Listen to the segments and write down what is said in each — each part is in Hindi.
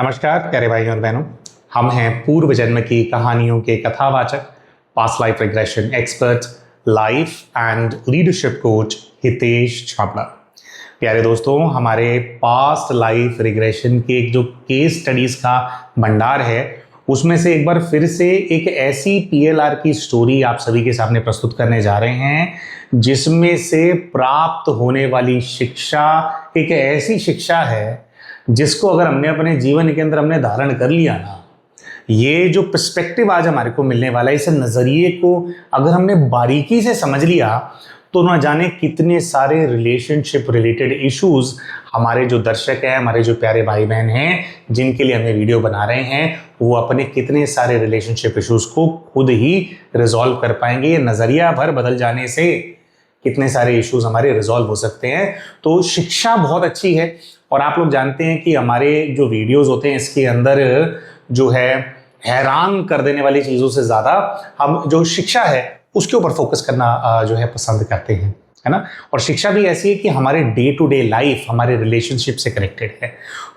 नमस्कार प्यारे भाई और बहनों, हम हैं पूर्व जन्म की कहानियों के कथावाचक, past life regression expert, life and leadership coach Hitesh Chhabra. प्यारे दोस्तों, हमारे पास्ट लाइफ रिग्रेशन के एक जो केस स्टडीज का भंडार है उसमें से एक बार फिर से एक ऐसी पीएलआर की स्टोरी आप सभी के सामने प्रस्तुत करने जा रहे हैं जिसमें से प्राप्त होने वाली शिक्षा एक ऐसी शिक्षा है जिसको अगर हमने अपने जीवन के अंदर हमने धारण कर लिया ना, ये जो पर्सपेक्टिव आज हमारे को मिलने वाला है, इस नज़रिए को अगर हमने बारीकी से समझ लिया तो ना जाने कितने सारे रिलेशनशिप रिलेटेड इश्यूज हमारे जो दर्शक हैं, हमारे जो प्यारे भाई बहन हैं जिनके लिए हमें वीडियो बना रहे हैं, वो अपने कितने सारे रिलेशनशिप इश्यूज को खुद ही रिजॉल्व कर पाएंगे। ये नज़रिया भर बदल जाने से कितने सारे इश्यूज हमारे रिजॉल्व हो सकते हैं। तो शिक्षा बहुत अच्छी है और आप लोग जानते हैं कि हमारे जो वीडियोस होते हैं इसके अंदर जो है हैरान कर देने वाली चीज़ों से ज़्यादा हम जो शिक्षा है उसके ऊपर फोकस करना जो है पसंद करते हैं, है ना। और शिक्षा भी ऐसी है कि हमारे डे टू डे लाइफ हमारे रिलेशनशिप से कनेक्टेड है।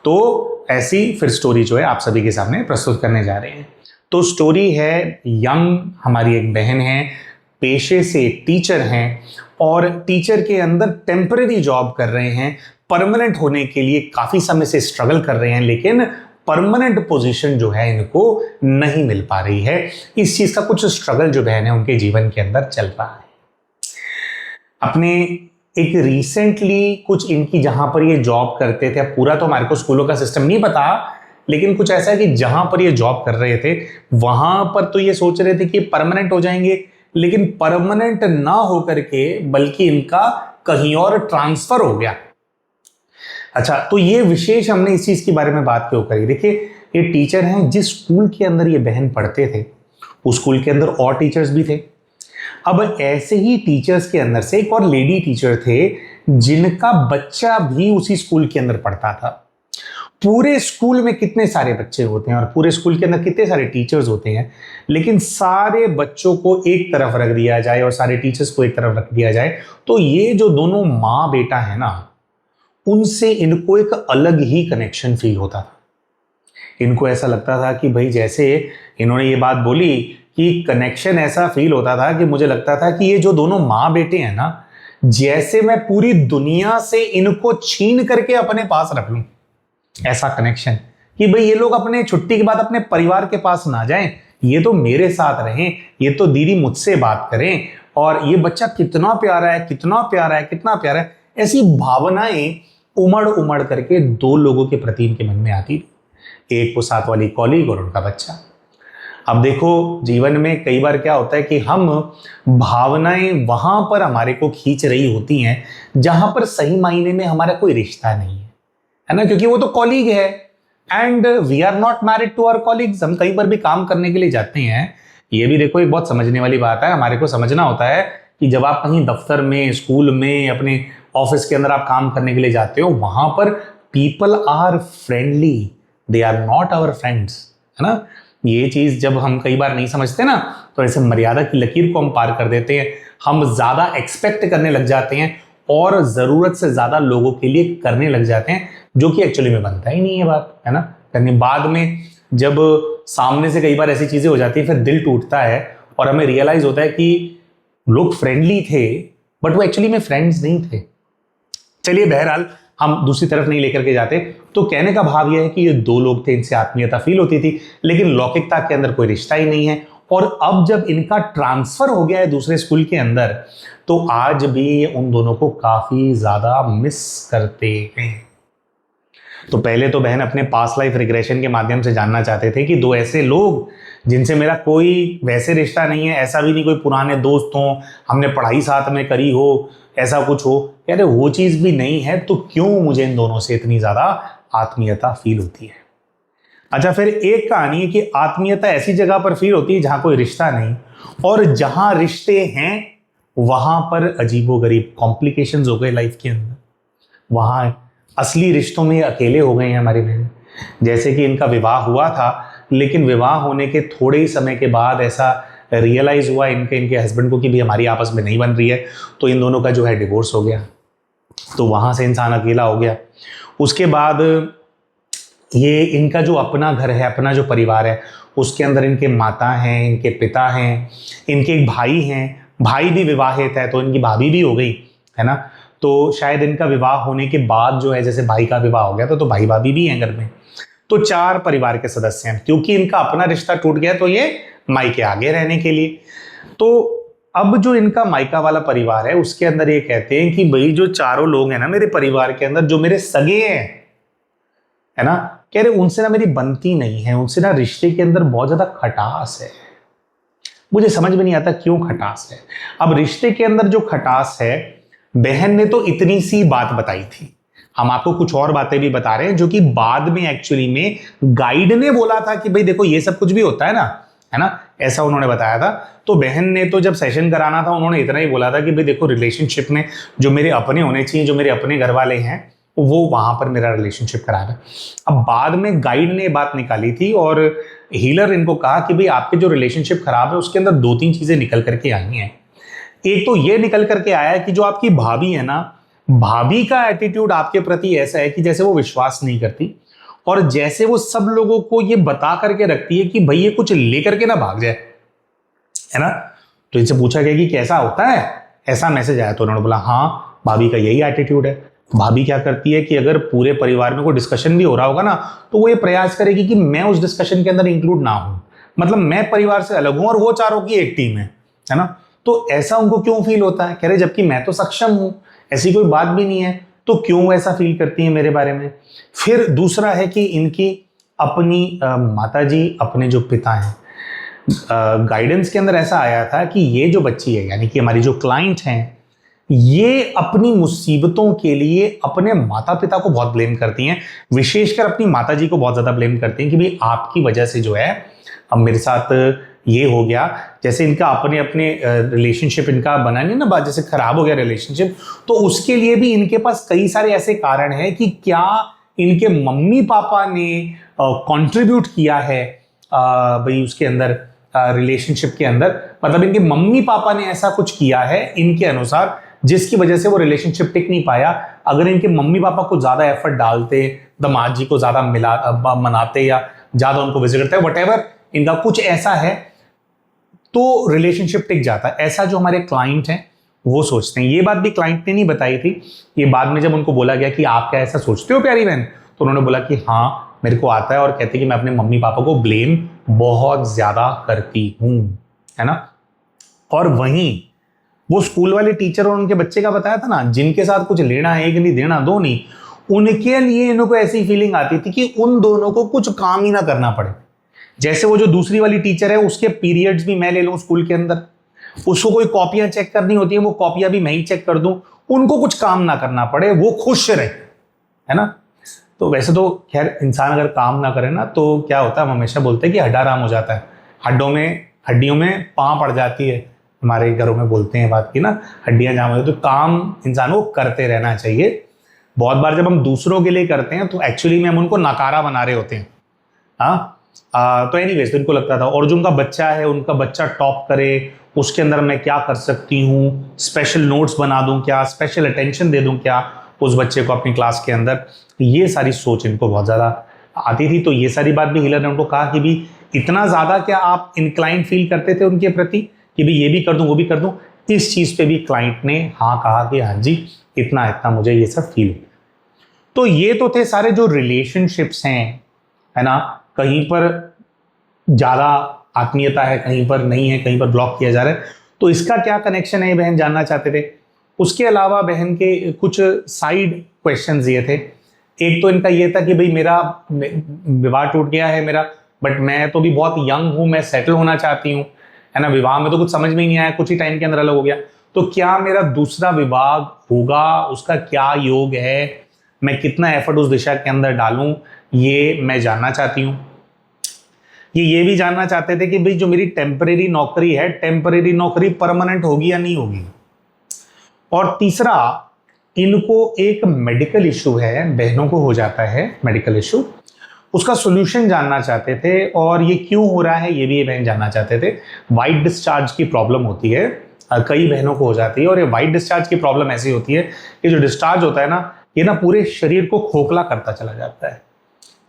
तो ऐसी फिर स्टोरी जो है आप सभी के सामने प्रस्तुत करने जा रहे हैं। तो स्टोरी है यंग, हमारी एक बहन है, पेशे से टीचर हैं और टीचर के अंदर टेम्पररी जॉब कर रहे हैं, परमानेंट होने के लिए काफ़ी समय से स्ट्रगल कर रहे हैं, लेकिन परमानेंट पोजीशन जो है इनको नहीं मिल पा रही है। इस चीज़ का कुछ स्ट्रगल जो बहन है उनके जीवन के अंदर चल रहा है। अपने एक रिसेंटली कुछ इनकी जहां पर ये जॉब करते थे, पूरा तो हमारे को स्कूलों का सिस्टम नहीं पता, लेकिन कुछ ऐसा है कि जहां पर ये जॉब कर रहे थे वहां पर तो ये सोच रहे थे कि परमानेंट हो जाएंगे, लेकिन परमानेंट ना होकर के बल्कि इनका कहीं और ट्रांसफर हो गया। अच्छा, तो ये विशेष हमने इस चीज के बारे में बात क्यों करी? देखिए, ये टीचर हैं, जिस स्कूल के अंदर ये बहन पढ़ते थे उस स्कूल के अंदर और टीचर्स भी थे। अब ऐसे ही टीचर्स के अंदर से एक और लेडी टीचर थे जिनका बच्चा भी उसी स्कूल के अंदर पढ़ता था। पूरे स्कूल में कितने सारे बच्चे होते हैं और पूरे स्कूल के अंदर कितने सारे टीचर्स होते हैं, लेकिन सारे बच्चों को एक तरफ रख दिया जाए और सारे टीचर्स को एक तरफ रख दिया जाए तो ये जो दोनों माँ बेटा है ना, उनसे इनको एक अलग ही कनेक्शन फील होता था। इनको ऐसा लगता था कि भाई, जैसे इन्होंने ये बात बोली कि कनेक्शन ऐसा फील होता था कि मुझे लगता था कि ये जो दोनों माँ बेटे हैं ना, जैसे मैं पूरी दुनिया से इनको छीन करके अपने पास रख लूं, ऐसा कनेक्शन कि भाई ये लोग अपने छुट्टी के बाद अपने परिवार के पास ना जाएं, ये तो मेरे साथ रहें, ये तो दीदी मुझसे बात करें, और ये बच्चा कितना प्यारा है, कितना प्यारा है, कितना प्यारा है। ऐसी भावनाएं उमड़ उमड़ करके दो लोगों के प्रति इनके मन में आती थी, एक वो साथ वाली कॉलीग और उनका बच्चा। अब देखो, जीवन में कई बार क्या होता है कि हम भावनाएं वहां पर हमारे को खींच रही होती हैं जहां पर सही मायने में हमारा कोई रिश्ता नहीं है ना, क्योंकि वो तो कॉलीग है and we are not married to our colleagues. हम कहीं पर भी काम करने के लिए जाते हैं, ये भी देखो एक बहुत समझने वाली बात है, हमारे को समझना होता है कि जब आप कहीं दफ्तर में, स्कूल में, अपने ऑफिस के अंदर आप काम करने के लिए जाते हो, वहां पर people are friendly, they are not our friends, है ना। ये चीज जब हम कई बार नहीं समझते ना, तो ऐसे मर्यादा की लकीर को हम पार कर देते हैं, हम ज्यादा एक्सपेक्ट करने लग जाते हैं और जरूरत से ज्यादा लोगों के लिए करने लग जाते हैं, जो कि एक्चुअली में बनता ही नहीं है बात, है ना। करने बाद में जब सामने से कई बार ऐसी चीजें हो जाती है, फिर दिल टूटता है और हमें रियलाइज होता है कि लोग फ्रेंडली थे बट वो एक्चुअली में फ्रेंड्स नहीं थे। चलिए, बहरहाल हम दूसरी तरफ नहीं लेकर के जाते। तो कहने का भाव यह है कि ये दो लोग थे, इनसे आत्मीयता फील होती थी, लेकिन लौकिकता के अंदर कोई रिश्ता ही नहीं है। और अब जब इनका ट्रांसफर हो गया है दूसरे स्कूल के अंदर, तो आज भी उन दोनों को काफी ज्यादा मिस करते हैं। तो पहले तो बहन अपने पास्ट लाइफ रिग्रेशन के माध्यम से जानना चाहते थे कि दो ऐसे लोग जिनसे मेरा कोई वैसे रिश्ता नहीं है, ऐसा भी नहीं कोई पुराने दोस्त हों, हमने पढ़ाई साथ में करी हो, ऐसा कुछ हो, कह रहे वो चीज भी नहीं है, तो क्यों मुझे इन दोनों से इतनी ज्यादा आत्मीयता फील होती है। अच्छा, फिर एक कहानी है कि आत्मीयता ऐसी जगह पर फील होती है जहां कोई रिश्ता नहीं, और जहां रिश्ते हैं वहां पर अजीबोगरीब कॉम्प्लिकेशंस हो गए लाइफ के अंदर। वहां असली रिश्तों में अकेले हो गए हैं हमारी बहन। जैसे कि इनका विवाह हुआ था, लेकिन विवाह होने के थोड़े ही समय के बाद ऐसा रियलाइज हुआ इनके हस्बैंड को कि भी हमारी आपस में नहीं बन रही है, तो इन दोनों का जो है डिवोर्स हो गया। तो वहां से इंसान अकेला हो गया। उसके बाद ये इनका जो अपना घर है, अपना जो परिवार है, उसके अंदर इनके माता हैं, इनके पिता हैं, इनके एक भाई हैं, भाई भी विवाहित है तो इनकी भाभी भी हो गई है ना। तो शायद इनका विवाह होने के बाद जो है, जैसे भाई का विवाह हो गया तो भाई भाभी भी हैं घर में। तो 4 परिवार के सदस्य हैं। क्योंकि इनका अपना रिश्ता टूट गया तो ये मायके आगे रहने के लिए। तो अब जो इनका मायका वाला परिवार है उसके अंदर ये कहते हैं कि भाई जो चारों लोग हैं ना मेरे परिवार के अंदर, जो मेरे सगे हैं है ना, कह रहे उनसे ना मेरी बनती नहीं है, उनसे ना रिश्ते के अंदर बहुत ज्यादा खटास है। मुझे समझ में नहीं आता क्यों खटास है। अब रिश्ते के अंदर जो खटास है, बहन ने तो इतनी सी बात बताई थी, हम आपको कुछ और बातें भी बता रहे हैं जो कि बाद में एक्चुअली में गाइड ने बोला था कि भाई देखो ये सब कुछ भी होता है ना, ऐसा उन्होंने बताया था। तो बहन ने तो जब सेशन कराना था उन्होंने इतना ही बोला था कि भाई देखो रिलेशनशिप में जो मेरे अपने होने चाहिए, जो मेरे अपने घर वाले हैं, वो वहां पर मेरा रिलेशनशिप खराब है। अब बाद में गाइड ने बात निकाली थी और हीलर इनको कहा कि भाई आपके जो रिलेशनशिप खराब है उसके अंदर 2-3 चीजें निकल करके आई हैं। एक तो ये निकल करके आया है कि जो आपकी भाभी है ना, भाभी का एटीट्यूड आपके प्रति ऐसा है कि जैसे वो विश्वास नहीं करती और जैसे वो सब लोगों को ये बता करके रखती है कि भाई ये कुछ लेकर के ना भाग जाए, है ना। तो इनसे पूछा गया कि कैसा होता है, ऐसा मैसेज आया तो उन्होंने बोला हाँ भाभी का यही एटीट्यूड है। भाभी क्या करती है कि अगर पूरे परिवार में कोई डिस्कशन भी हो रहा होगा ना तो वो ये प्रयास करेगी कि मैं उस डिस्कशन के अंदर इंक्लूड ना हूं, मतलब मैं परिवार से अलग हूं और वो चारों की एक टीम है ना। तो ऐसा उनको क्यों फील होता है, कह रहे जबकि मैं तो सक्षम हूं, ऐसी कोई बात भी नहीं है, तो क्यों ऐसा फील करती है मेरे बारे में। फिर दूसरा है कि इनकी अपनी माताजी, अपने जो पिता हैं, गाइडेंस के अंदर ऐसा आया था कि ये जो बच्ची है यानी कि हमारी जो क्लाइंट हैं, ये अपनी मुसीबतों के लिए अपने माता पिता को बहुत ब्लेम करती हैं, विशेषकर अपनी माताजी को बहुत ज्यादा ब्लेम करती हैं कि भाई आपकी वजह से जो है अब मेरे साथ ये हो गया। जैसे इनका अपने अपने रिलेशनशिप इनका बना नहीं ना, जैसे खराब हो गया रिलेशनशिप, तो उसके लिए भी इनके पास कई सारे ऐसे कारण हैं कि क्या इनके मम्मी पापा ने कंट्रीब्यूट किया है भाई उसके अंदर, रिलेशनशिप के अंदर, मतलब इनके मम्मी पापा ने ऐसा कुछ किया है इनके अनुसार जिसकी वजह से वो रिलेशनशिप टिक नहीं पाया। अगर इनके मम्मी पापा को ज्यादा एफर्ट डालते, दामाद जी को ज्यादा मनाते या ज्यादा उनको विजिट करते, वटेवर इनका कुछ ऐसा है तो रिलेशनशिप टिक जाता है। ऐसा जो हमारे क्लाइंट हैं वो सोचते हैं। ये बात भी क्लाइंट ने नहीं बताई थी, ये बाद में जब उनको बोला गया कि आप क्या ऐसा सोचते हो प्यारी बहन, तो उन्होंने बोला कि हाँ मेरे को आता है, और कहते कि मैं अपने मम्मी पापा को ब्लेम बहुत ज्यादा करती हूं, है ना। और वहीं वो स्कूल वाले टीचर और उनके बच्चे का बताया था ना, जिनके साथ कुछ लेना है, एक नहीं देना दो नहीं, उनके लिए इनको ऐसी फीलिंग आती थी कि उन दोनों को कुछ काम ही ना करना पड़े। जैसे वो जो दूसरी वाली टीचर है उसके पीरियड्स भी मैं ले लूं स्कूल के अंदर, उसको कोई कॉपियां चेक करनी होती है वो कॉपियां भी मैं ही चेक कर दूं, उनको कुछ काम ना करना पड़े, वो खुश रहे, है ना। तो वैसे तो खैर इंसान अगर काम ना करे ना तो क्या होता है, हम हमेशा बोलते हैं कि हड्डाराम हो जाता है, हड्डियों में पां पड़ जाती है, हमारे घरों में बोलते हैं बात की ना, हड्डियां जाम हो जाती है। तो काम इंसान को करते रहना चाहिए। बहुत बार जब हम दूसरों के लिए करते हैं तो एक्चुअली में हम उनको नकारा बना रहे होते हैं। तो एनीवेज तो इनको लगता था, और जो उनका बच्चा है, उनका बच्चा टॉप करे, उसके अंदर मैं क्या कर सकती हूँ, स्पेशल नोट्स बना दूं क्या, स्पेशल अटेंशन दे दूं क्या उस बच्चे को अपनी क्लास के अंदर, ये सारी सोच इनको बहुत ज़्यादा आती थी। तो ये सारी बात भी हीलर ने उनको कहा कि भी इतना ज़्यादा क्या आप इंक्लाइन फील करते थे उनके प्रति कि भी ये भी कर दूं वो भी कर दूं। इस चीज़ पे भी क्लाइंट ने हाँ कहा कि हाँ जी इतना मुझे ये सब फील। तो ये तो थे सारे जो रिलेशनशिप्स हैं, है ना, कहीं पर ज़्यादा आत्मीयता है, कहीं पर नहीं है, कहीं पर ब्लॉक किया जा रहा है। तो इसका क्या कनेक्शन है, बहन जानना चाहते थे। उसके अलावा बहन के कुछ साइड क्वेश्चंस ये थे। एक तो इनका ये था कि भाई मेरा विवाह टूट गया है मेरा, बट मैं तो भी बहुत यंग हूं, मैं सेटल होना चाहती हूँ, है ना, विवाह में तो कुछ समझ में ही नहीं आया, कुछ ही टाइम के अंदर अलग हो गया, तो क्या मेरा दूसरा विवाह होगा, उसका क्या योग है, मैं कितना एफर्ट उस दिशा के अंदर डालूं, ये मैं जानना चाहती हूँ। ये भी जानना चाहते थे कि भाई जो मेरी टेम्परेरी नौकरी है, टेम्परेरी नौकरी परमानेंट होगी या नहीं होगी। और तीसरा, इनको एक मेडिकल इशू है, बहनों को हो जाता है मेडिकल इशू, उसका सॉल्यूशन जानना चाहते थे, और ये क्यों हो रहा है ये भी ये बहन जानना चाहते थे। वाइट डिस्चार्ज की प्रॉब्लम होती है, कई बहनों को हो जाती है, और ये वाइट डिस्चार्ज की प्रॉब्लम ऐसी होती है कि जो डिस्चार्ज होता है ना, ये ना पूरे शरीर को खोखला करता चला जाता है।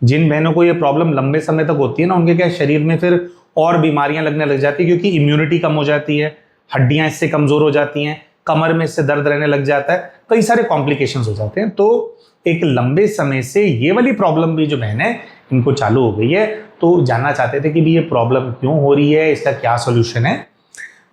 जिन बहनों को ये प्रॉब्लम लंबे समय तक होती है ना, उनके क्या शरीर में फिर और बीमारियां लगने लग जाती है, क्योंकि इम्यूनिटी कम हो जाती है, हड्डियां इससे कमजोर हो जाती हैं, कमर में इससे दर्द रहने लग जाता है, कई सारे कॉम्प्लिकेशंस हो जाते हैं। तो एक लंबे समय से ये वाली प्रॉब्लम भी जो बहन है इनको चालू हो गई है, तो जानना चाहते थे कि भी ये प्रॉब्लम क्यों हो रही है, इसका क्या सोल्यूशन है।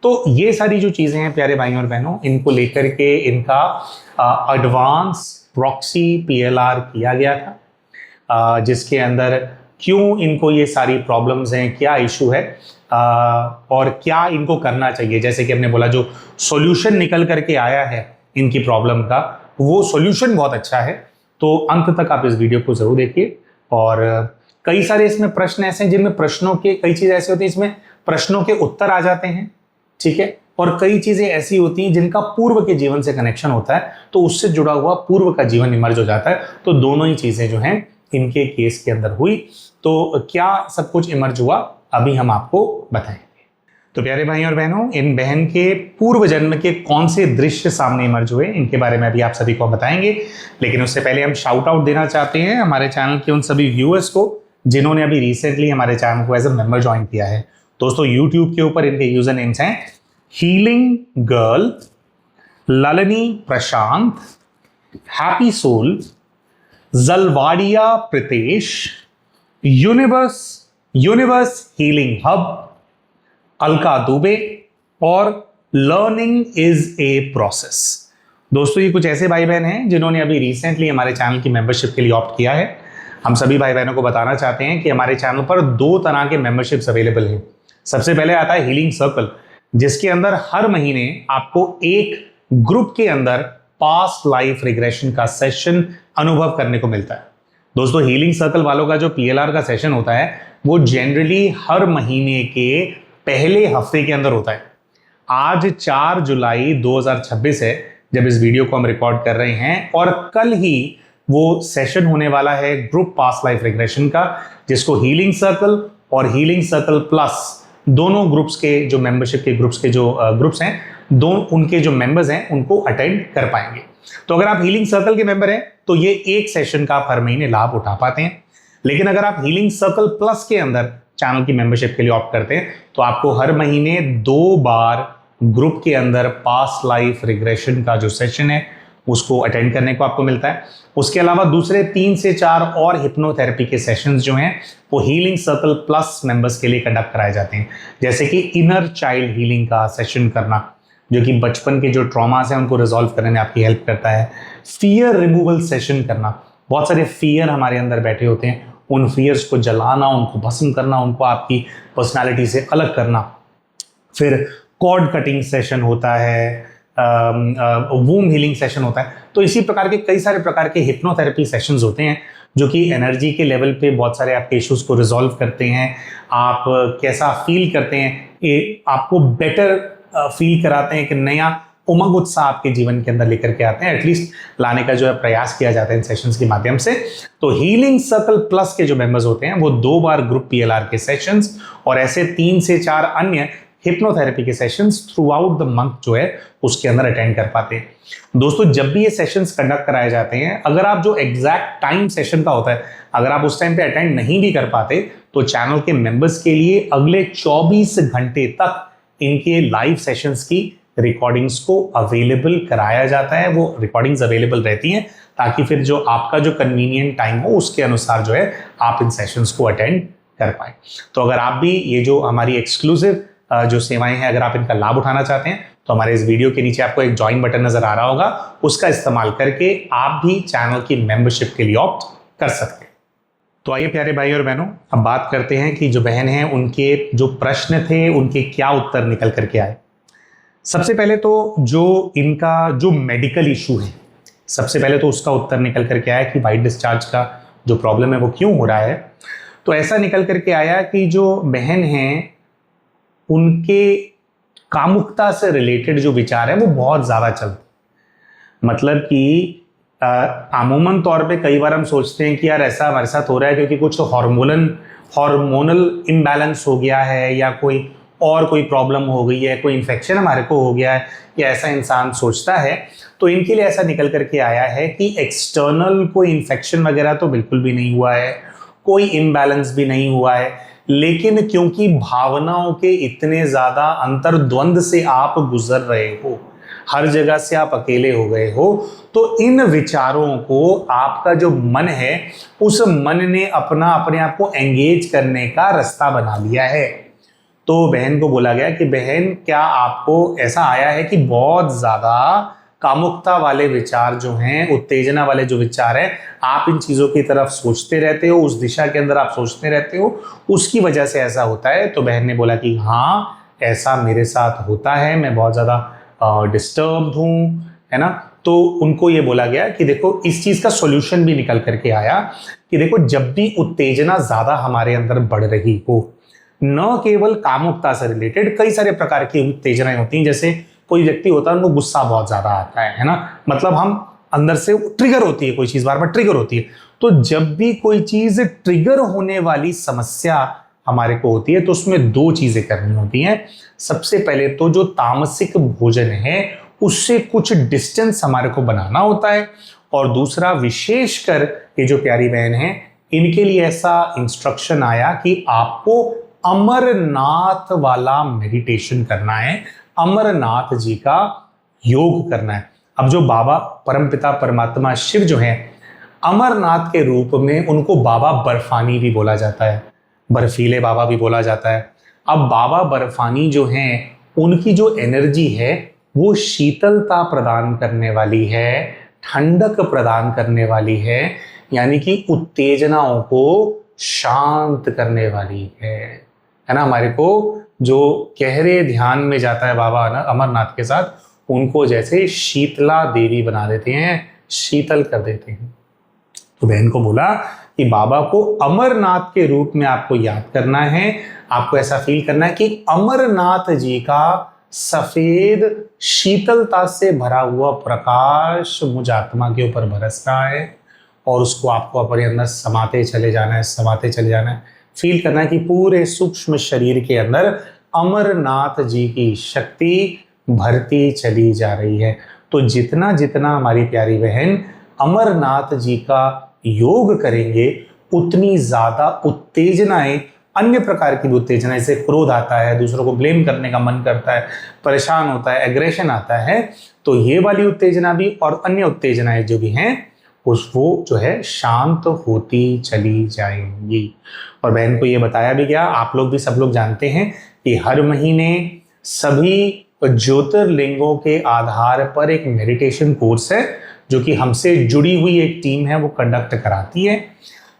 तो ये सारी जो चीजें हैं प्यारे भाइयों और बहनों, इनको लेकर के इनका एडवांस प्रॉक्सी PLR किया गया था, जिसके अंदर क्यों इनको ये सारी प्रॉब्लम्स हैं, क्या इशू है और क्या इनको करना चाहिए। जैसे कि हमने बोला, जो सॉल्यूशन निकल करके आया है इनकी प्रॉब्लम का, वो सॉल्यूशन बहुत अच्छा है। तो अंत तक आप इस वीडियो को जरूर देखिए। और कई सारे इसमें प्रश्न ऐसे हैं जिनमें प्रश्नों के, कई चीजें ऐसी होती हैं इसमें प्रश्नों के उत्तर आ जाते हैं, ठीक है, और कई चीजें ऐसी होती हैं जिनका पूर्व के जीवन से कनेक्शन होता है, तो उससे जुड़ा हुआ पूर्व का जीवन इमर्ज हो जाता है। तो दोनों ही चीजें जो हैं इनके केस के अंदर हुई। तो क्या सब कुछ इमर्ज हुआ, अभी हम आपको बताएंगे। तो प्यारे भाई और बहनों, इन बहन के पूर्व जन्म के कौन से दृश्य सामने इमर्ज हुए, इनके बारे में अभी आप सभी को बताएंगे। लेकिन उससे पहले हम शाउट आउट देना चाहते हैं हमारे चैनल के उन सभी व्यूअर्स को जिन्होंने अभी रिसेंटली हमारे चैनल को एज अ मेंबर ज्वाइन किया है। दोस्तों, यूट्यूब के ऊपर इनके यूजर नेम्स हैं healing girl, Lalni Prashant, happy soul, Jalwadiya Pritesh, universe healing hub, Alka Dubey और लर्निंग इज ए प्रोसेस। दोस्तों, ये कुछ ऐसे भाई बहन हैं जिन्होंने अभी रिसेंटली हमारे चैनल की मेंबरशिप के लिए ऑप्ट किया है। हम सभी भाई बहनों को बताना चाहते हैं कि हमारे चैनल पर 2 तरह के मेंबरशिप्स अवेलेबल हैं। सबसे पहले आता है हीलिंग सर्कल, जिसके अंदर हर महीने आपको एक ग्रुप के अंदर पास्ट लाइफ रिग्रेशन का सेशन अनुभव करने को मिलता है। दोस्तों, हीलिंग सर्कल वालों का जो PLR का सेशन होता है वो जनरली हर महीने के पहले हफ्ते के अंदर होता है। आज 4 जुलाई 2026 है जब इस वीडियो को हम रिकॉर्ड कर रहे हैं, और कल ही वो सेशन होने वाला है ग्रुप पास्ट लाइफ रिग्रेशन का, जिसको हीलिंग सर्कल और हीलिंग सर्कल प्लस दोनों ग्रुप्स के जो मेंबरशिप के ग्रुप्स के जो ग्रुप्स हैं, उनके जो मेंबर्स हैं उनको अटेंड कर पाएंगे। तो अगर आप हीलिंग सर्कल के मेंबर हैं तो ये एक सेशन का आप हर महीने लाभ उठा पाते हैं। लेकिन अगर आप हीलिंग सर्कल प्लस के अंदर चैनल की मेंबरशिप के लिए ऑप्ट करते हैं तो आपको हर महीने 2 बार ग्रुप के अंदर पास्ट लाइफ रिग्रेशन का जो सेशन है उसको अटेंड करने को आपको मिलता है। उसके अलावा दूसरे 3 से 4 और हिप्नोथेरेपी के सेशंस जो हैं वो हीलिंग सर्कल प्लस मेंबर्स के लिए कंडक्ट कराए जाते हैं। जैसे कि इनर चाइल्ड हीलिंग का सेशन करना, जो कि बचपन के जो ट्रॉमास हैं उनको रिजॉल्व करने में आपकी हेल्प करता है। फियर रिमूवल सेशन करना, बहुत सारे फियर हमारे अंदर बैठे होते हैं, उन फियर्स को जलाना, उनको भस्म करना, उनको आपकी पर्सनालिटी से अलग करना। फिर कॉर्ड कटिंग सेशन होता है, वूम हीलिंग सेशन होता है। तो इसी प्रकार के कई सारे प्रकार के हिप्नोथेरेपी सेशंस होते हैं जो कि एनर्जी के लेवल पे बहुत सारे आपके इश्यूज को रिजॉल्व करते हैं। आप कैसा फील करते हैं, ये आपको बेटर फील कराते हैं, कि नया उमंग उत्साह आपके जीवन के अंदर लेकर के आते हैं, एटलीस्ट लाने का जो है प्रयास किया जाता है इन सेशंस के माध्यम से। तो हीलिंग सर्कल प्लस के जो मेंबर्स होते हैं वो 2 बार ग्रुप PLR के सेशंस और ऐसे 3 से 4 अन्य हिप्नोथेरेपी के sessions through out the month जो है उसके अंदर अटेंड कर पाते हैं। दोस्तों, जब भी ये सेशंस कंडक्ट कराए जाते हैं, अगर आप जो एग्जैक्ट टाइम सेशन का होता है अगर आप उस टाइम पे अटेंड नहीं भी कर पाते तो चैनल के मेंबर्स के लिए अगले 24 घंटे तक इनके लाइव सेशंस की रिकॉर्डिंग्स को अवेलेबल कराया जाता है। वो रिकॉर्डिंग्स अवेलेबल रहती हैं ताकि फिर जो आपका जो कन्वीनियंट टाइम हो उसके अनुसार जो है आप इन सेशंस को अटेंड कर पाए। तो अगर आप भी ये जो हमारी एक्सक्लूसिव जो सेवाएं हैं अगर आप इनका लाभ उठाना चाहते हैं तो हमारे इस वीडियो के नीचे आपको एक ज्वाइन बटन नजर आ रहा होगा, उसका इस्तेमाल करके आप भी चैनल की मेंबरशिप के लिए ऑप्ट कर सकते हैं। तो आइए प्यारे भाई और बहनों, अब बात करते हैं कि जो बहन हैं उनके जो प्रश्न थे उनके क्या उत्तर निकल करके आए। सबसे पहले तो जो इनका जो मेडिकल इशू है, सबसे पहले तो उसका उत्तर निकल करके आया कि वाइट डिस्चार्ज का जो प्रॉब्लम है वो क्यों हो रहा है। तो ऐसा निकल करके आया कि जो बहन हैं उनके कामुकता से रिलेटेड जो विचार है वो बहुत ज़्यादा चलते, मतलब कि अमूमन तौर पे कई बार हम सोचते हैं कि यार ऐसा हमारे साथ हो रहा है क्योंकि कुछ हार्मोनल इम्बैलेंस हो गया है या कोई प्रॉब्लम हो गई है, कोई इन्फेक्शन हमारे को हो गया है, या ऐसा इंसान सोचता है। तो इनके लिए ऐसा निकल करके आया है कि एक्सटर्नल कोई इन्फेक्शन वगैरह तो बिल्कुल भी नहीं हुआ है, कोई इम्बैलेंस भी नहीं हुआ है, लेकिन क्योंकि भावनाओं के इतने ज्यादा अंतर्द्वंद से आप गुजर रहे हो, हर जगह से आप अकेले हो गए हो, तो इन विचारों को आपका जो मन है, उस मन ने अपने आप को एंगेज करने का रास्ता बना लिया है। तो बहन को बोला गया कि बहन, क्या आपको ऐसा आया है कि बहुत ज्यादा कामुकता वाले विचार जो हैं, उत्तेजना वाले जो विचार हैं, आप इन चीजों की तरफ सोचते रहते हो, उस दिशा के अंदर आप सोचते रहते हो, उसकी वजह से ऐसा होता है? तो बहन ने बोला कि हाँ, ऐसा मेरे साथ होता है, मैं बहुत ज्यादा डिस्टर्ब हूँ, है ना। तो उनको ये बोला गया कि देखो, इस चीज का सॉल्यूशन भी निकल करके आया कि देखो, जब भी उत्तेजना ज्यादा हमारे अंदर बढ़ रही हो, न केवल कामुकता से रिलेटेड कई सारे प्रकार की उत्तेजनाएं होती हैं। जैसे कोई व्यक्ति होता है, उनको गुस्सा बहुत ज्यादा आता है ना, मतलब हम अंदर से ट्रिगर होती है, कोई चीज बार बार ट्रिगर होती है। तो जब भी कोई चीज ट्रिगर होने वाली समस्या हमारे को होती है, तो उसमें दो चीजें करनी होती हैं। सबसे पहले तो जो तामसिक भोजन है, उससे कुछ डिस्टेंस हमारे को बनाना होता है, और दूसरा, विशेषकर ये जो प्यारी बहन है, इनके लिए ऐसा इंस्ट्रक्शन आया कि आपको अमरनाथ वाला मेडिटेशन करना है, अमरनाथ जी का योग करना है। अब जो बाबा परमपिता परमात्मा शिव जो हैं, अमरनाथ के रूप में उनको बाबा बर्फानी भी बोला जाता है, बर्फीले बाबा भी बोला जाता है। अब बाबा बर्फानी जो हैं, उनकी जो एनर्जी है, वो शीतलता प्रदान करने वाली है, ठंडक प्रदान करने वाली है, यानी कि उत्तेजनाओं को शांत करने वाली है ना। हमारे को जो गहरे ध्यान में जाता है बाबा ना अमरनाथ के साथ, उनको जैसे शीतला देवी बना देते हैं, शीतल कर देते हैं। तो बहन को बोला कि बाबा को अमरनाथ के रूप में आपको याद करना है, आपको ऐसा फील करना है कि अमरनाथ जी का सफेद शीतलता से भरा हुआ प्रकाश मुझ आत्मा के ऊपर बरस रहा है, और उसको आपको अपने अंदर समाते चले जाना है, समाते चले जाना है। फील करना है कि पूरे सूक्ष्म शरीर के अंदर अमरनाथ जी की शक्ति भरती चली जा रही है। तो जितना जितना हमारी प्यारी बहन अमरनाथ जी का योग करेंगे, उतनी ज्यादा उत्तेजनाएं, अन्य प्रकार की उत्तेजनाएं, जैसे क्रोध आता है, दूसरों को ब्लेम करने का मन करता है, परेशान होता है, एग्रेशन आता है, तो ये वाली उत्तेजना भी और अन्य उत्तेजनाएं जो भी हैं, वो जो है शांत होती चली जाएंगी। और बहन को ये बताया भी गया, आप लोग भी सब लोग जानते हैं कि हर महीने सभी ज्योतिर्लिंगों के आधार पर एक मेडिटेशन कोर्स है, जो कि हमसे जुड़ी हुई एक टीम है, वो कंडक्ट कराती है।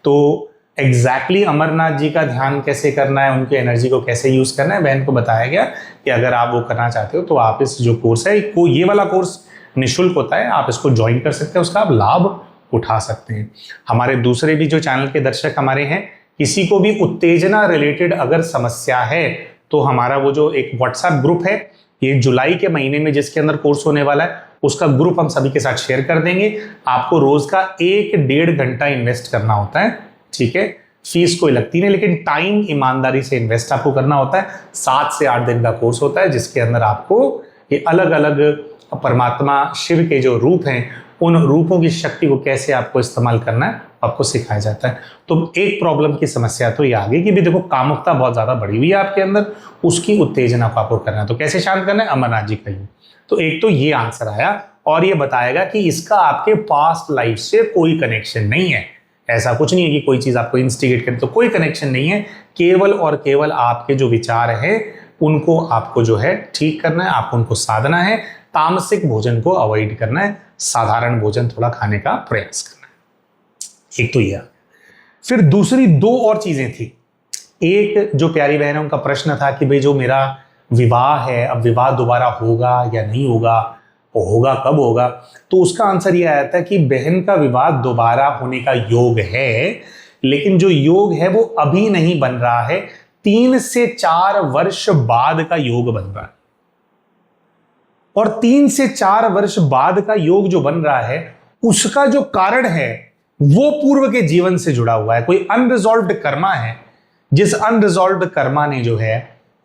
तो एग्जैक्टली अमरनाथ जी का ध्यान कैसे करना है, उनकी एनर्जी को कैसे यूज करना है, बहन को बताया गया कि अगर आप वो करना चाहते हो तो आप इस जो कोर्स है, ये वाला कोर्स निःशुल्क होता है, आप इसको ज्वाइन कर सकते हैं, उसका आप लाभ उठा सकते हैं। हमारे दूसरे भी जो चैनल के दर्शक हमारे हैं, किसी को भी उत्तेजना रिलेटेड अगर समस्या है, तो हमारा वो जो एक व्हाट्सएप ग्रुप है, ये जुलाई के महीने में जिसके अंदर कोर्स होने वाला है, उसका ग्रुप हम सभी के साथ शेयर कर देंगे। आपको रोज का 1-1.5 घंटा इन्वेस्ट करना होता है, ठीक है। फीस कोई लगती नहीं, लेकिन टाइम ईमानदारी से इन्वेस्ट आपको करना होता है। 7 से 8 दिन का कोर्स होता है, जिसके अंदर आपको ये अलग अलग परमात्मा शिव के जो रूप हैं, उन रूपों की शक्ति को कैसे आपको इस्तेमाल करना है, आपको सिखाया जाता है। तो एक प्रॉब्लम की समस्या तो ये आ गई कि भी देखो, कामुकता बहुत ज्यादा बढ़ी हुई है आपके अंदर, उसकी उत्तेजना को आपको करना है। तो कैसे शांत करना है? अमरनाथ जी का योग। तो एक तो ये आंसर आया, और ये बताएगा कि इसका आपके पास्ट लाइफ से कोई कनेक्शन नहीं है। ऐसा कुछ नहीं है कि कोई चीज आपको इंस्टिगेट करे, तो कोई कनेक्शन नहीं है। केवल और केवल आपके जो विचार है, उनको आपको जो है ठीक करना है, आपको उनको साधना है, तामसिक भोजन को अवॉइड करना है, साधारण भोजन थोड़ा खाने का प्रयास करना है। एक तो यह। फिर दूसरी 2 और चीजें थी। एक जो प्यारी बहन है, उनका प्रश्न था कि भाई जो मेरा विवाह है, अब विवाह दोबारा होगा या नहीं होगा, वो होगा कब होगा? तो उसका आंसर ये आया था कि बहन का विवाह दोबारा होने का योग है, लेकिन जो योग है वो अभी नहीं बन रहा है, 3 से 4 वर्ष बाद का योग बन रहा है। और 3 से 4 वर्ष बाद का योग जो बन रहा है, उसका जो कारण है वो पूर्व के जीवन से जुड़ा हुआ है। कोई अनरिजॉल्व्ड कर्मा है, जिस अनरिजॉल्व्ड कर्मा ने जो है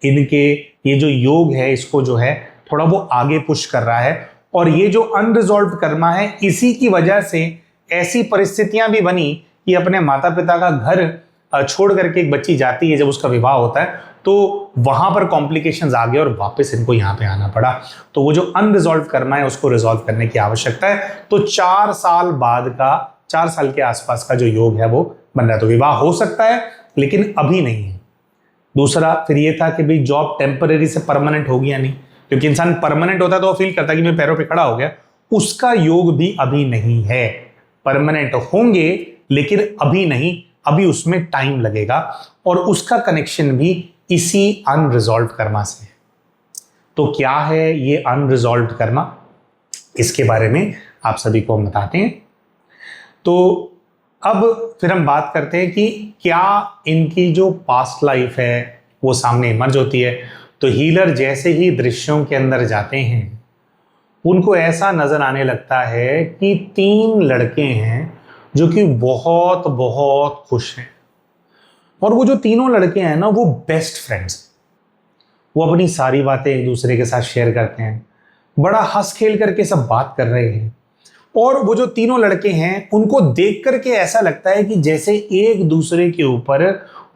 इनके ये जो योग है, इसको जो है थोड़ा वो आगे पुश कर रहा है। और ये जो अनरिजॉल्व्ड कर्मा है, इसी की वजह से ऐसी परिस्थितियां भी बनी कि अपने माता पिता का घर छोड़ करके एक बच्ची जाती है, जब उसका विवाह होता है तो वहां पर कॉम्प्लिकेशंस आ गए और वापस इनको यहाँ पे आना पड़ा। तो वो जो अनरिजॉल्व कर्मा है उसको रिजॉल्व करने की आवश्यकता है। तो 4 साल बाद का, 4 साल के आसपास का जो योग है वो बन रहा है। तो विवाह हो सकता है लेकिन अभी नहीं है। दूसरा फिर ये था कि भाई जॉब टेम्पररी से परमानेंट होगी या नहीं, क्योंकि इंसान परमानेंट होता है तो वो फील करता है कि मैं पैरों पे खड़ा हो गया। उसका योग भी अभी नहीं है। परमानेंट होंगे लेकिन अभी नहीं, अभी उसमें टाइम लगेगा और उसका कनेक्शन भी इसी अनरिजॉल्व कर्मा से है। तो क्या है ये अनरिजॉल्व कर्मा, इसके बारे में आप सभी को हम बताते हैं। तो अब फिर हम बात करते हैं कि क्या इनकी जो पास्ट लाइफ है वो सामने इमर्ज होती है। तो हीलर जैसे ही दृश्यों के अंदर जाते हैं उनको ऐसा नजर आने लगता है कि 3 लड़के हैं जो कि बहुत बहुत खुश हैं। और वो जो तीनों लड़के हैं ना वो बेस्ट फ्रेंड्स, वो अपनी सारी बातें एक दूसरे के साथ शेयर करते हैं, बड़ा हंस खेल करके सब बात कर रहे हैं। और वो जो तीनों लड़के हैं उनको देख करके ऐसा लगता है कि जैसे एक दूसरे के ऊपर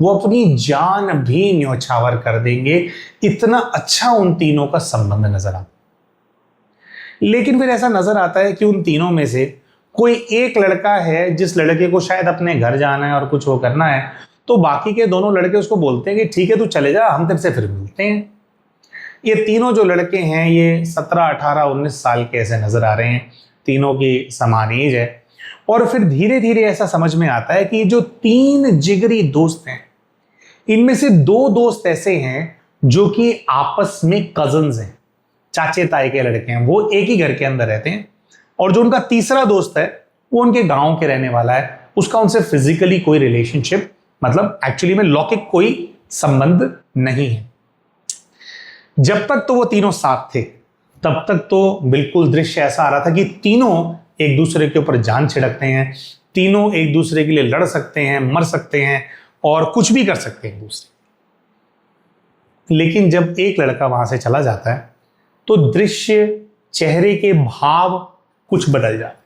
वो अपनी जान भी न्यौछावर कर देंगे, इतना अच्छा उन तीनों का संबंध नजर आता। लेकिन फिर ऐसा नजर आता है कि उन तीनों में से कोई एक लड़का है जिस लड़के को शायद अपने घर जाना है और कुछ वो करना है, तो बाकी के दोनों लड़के उसको बोलते हैं कि ठीक है तू चले जा, हम तेरे से फिर मिलते हैं। ये तीनों जो लड़के हैं ये 17, 18, 19 साल के ऐसे नजर आ रहे हैं, तीनों की समान एज है। और फिर धीरे धीरे ऐसा समझ में आता है कि जो 3 जिगरी दोस्त हैं इनमें से 2 दोस्त ऐसे हैं जो कि आपस में कजन्स हैं, चाचे ताए के लड़के हैं, वो एक ही घर के अंदर रहते हैं। और जो उनका तीसरा दोस्त है वो उनके गांव के रहने वाला है, उसका उनसे फिजिकली कोई रिलेशनशिप, मतलब एक्चुअली में लौकिक कोई संबंध नहीं है। जब तक तो वो तीनों साथ थे तब तक तो बिल्कुल दृश्य ऐसा आ रहा था कि तीनों एक दूसरे के ऊपर जान छिड़कते हैं, तीनों एक दूसरे के लिए लड़ सकते हैं, मर सकते हैं और कुछ भी कर सकते हैं दूसरे। लेकिन जब एक लड़का वहां से चला जाता है तो दृश्य, चेहरे के भाव कुछ बदल जाते।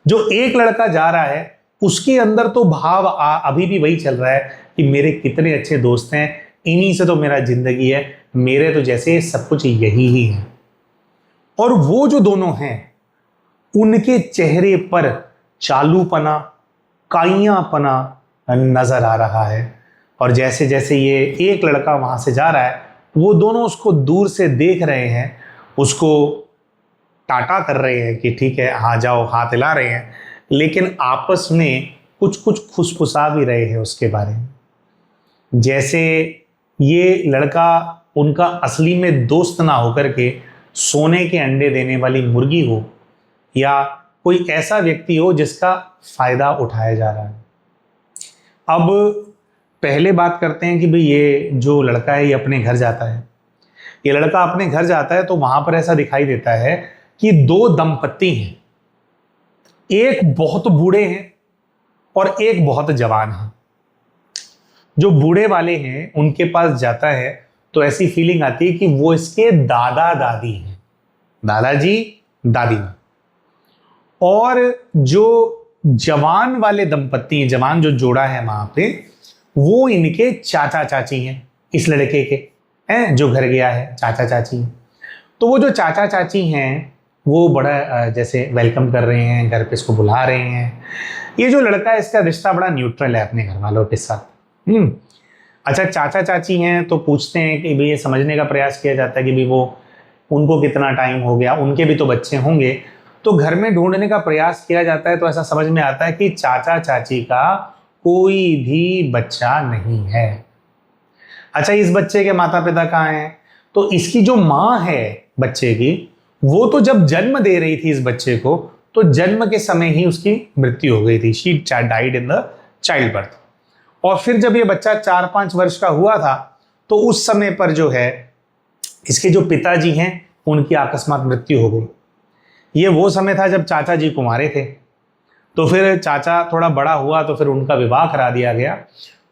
जो एक लड़का जा रहा है उसके अंदर तो भाव अभी भी वही चल रहा है कि मेरे कितने अच्छे दोस्त हैं, इन्हीं से तो मेरा जिंदगी है, मेरे तो जैसे सब कुछ यही ही है। और वो जो दोनों हैं उनके चेहरे पर चालूपना, काइयापना नजर आ रहा है। और जैसे जैसे ये एक लड़का वहां से जा रहा है वो दोनों उसको दूर से देख रहे हैं, उसको टाटा कर रहे हैं कि ठीक है हाँ जाओ, हाथ हिला रहे हैं, लेकिन आपस में कुछ कुछ खुसफुसा भी रहे हैं उसके बारे में। जैसे ये लड़का उनका असली में दोस्त ना होकर के सोने के अंडे देने वाली मुर्गी हो, या कोई ऐसा व्यक्ति हो जिसका फायदा उठाया जा रहा है। अब पहले बात करते हैं कि भाई ये जो लड़का है ये अपने घर जाता है। ये लड़का अपने घर जाता है तो वहां पर ऐसा दिखाई देता है कि 2 दंपत्ति हैं, एक बहुत बूढ़े हैं और एक बहुत जवान है। जो बूढ़े वाले हैं उनके पास जाता है तो ऐसी फीलिंग आती है कि वो इसके दादा दादी हैं, दादाजी दादी मां। और जो जवान वाले दंपत्ति हैं, जवान जो जोड़ा है वहां पे, वो इनके चाचा चाची हैं, इस लड़के के हैं जो घर गया है, चाचा चाची। तो वो जो चाचा चाची हैं वो बड़ा जैसे वेलकम कर रहे हैं, घर पे इसको बुला रहे हैं। ये जो लड़का है इसका रिश्ता बड़ा न्यूट्रल है अपने घर वालों के साथ। अच्छा, चाचा चाची हैं तो पूछते हैं कि भाई, ये समझने का प्रयास किया जाता है कि भाई वो उनको कितना टाइम हो गया, उनके भी तो बच्चे होंगे। तो घर में ढूंढने का प्रयास किया जाता है तो ऐसा समझ में आता है कि चाचा चाची का कोई भी बच्चा नहीं है। अच्छा, इस बच्चे के माता पिता कहाँ हैं? तो इसकी जो माँ है बच्चे की, वो तो जब जन्म दे रही थी इस बच्चे को तो जन्म के समय ही उसकी मृत्यु हो गई थी। She died in the child birth. और फिर जब ये बच्चा 4-5 वर्ष का हुआ था तो उस समय पर जो है इसके जो पिताजी हैं उनकी अकस्मात मृत्यु हो गई। ये वो समय था जब चाचा जी कुंवारे थे। तो फिर चाचा थोड़ा बड़ा हुआ तो फिर उनका विवाह करा दिया गया।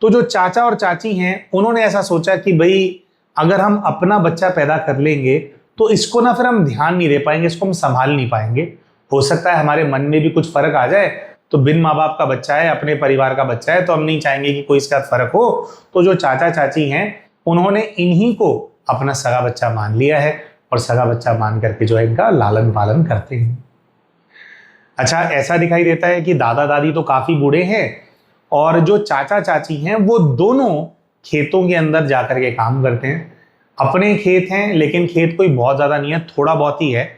तो जो चाचा और चाची हैं उन्होंने ऐसा सोचा कि भाई अगर हम अपना बच्चा पैदा कर लेंगे तो इसको ना फिर हम ध्यान नहीं दे पाएंगे, इसको हम संभाल नहीं पाएंगे। हो सकता है हमारे मन में भी कुछ फर्क आ जाए तो बिन माँ बाप का बच्चा है, अपने परिवार का बच्चा है, तो हम नहीं चाहेंगे कि कोई इसका फर्क हो। तो जो चाचा चाची हैं उन्होंने इन्हीं को अपना सगा बच्चा मान लिया है और सगा बच्चा मान करके जो है इनका लालन पालन करते हैं। अच्छा, ऐसा दिखाई देता है कि दादा दादी तो काफी बूढ़े हैं और जो चाचा चाची हैं वो दोनों खेतों के अंदर जाकर के काम करते हैं। अपने खेत हैं लेकिन खेत कोई बहुत ज्यादा नहीं है, थोड़ा बहुत ही है।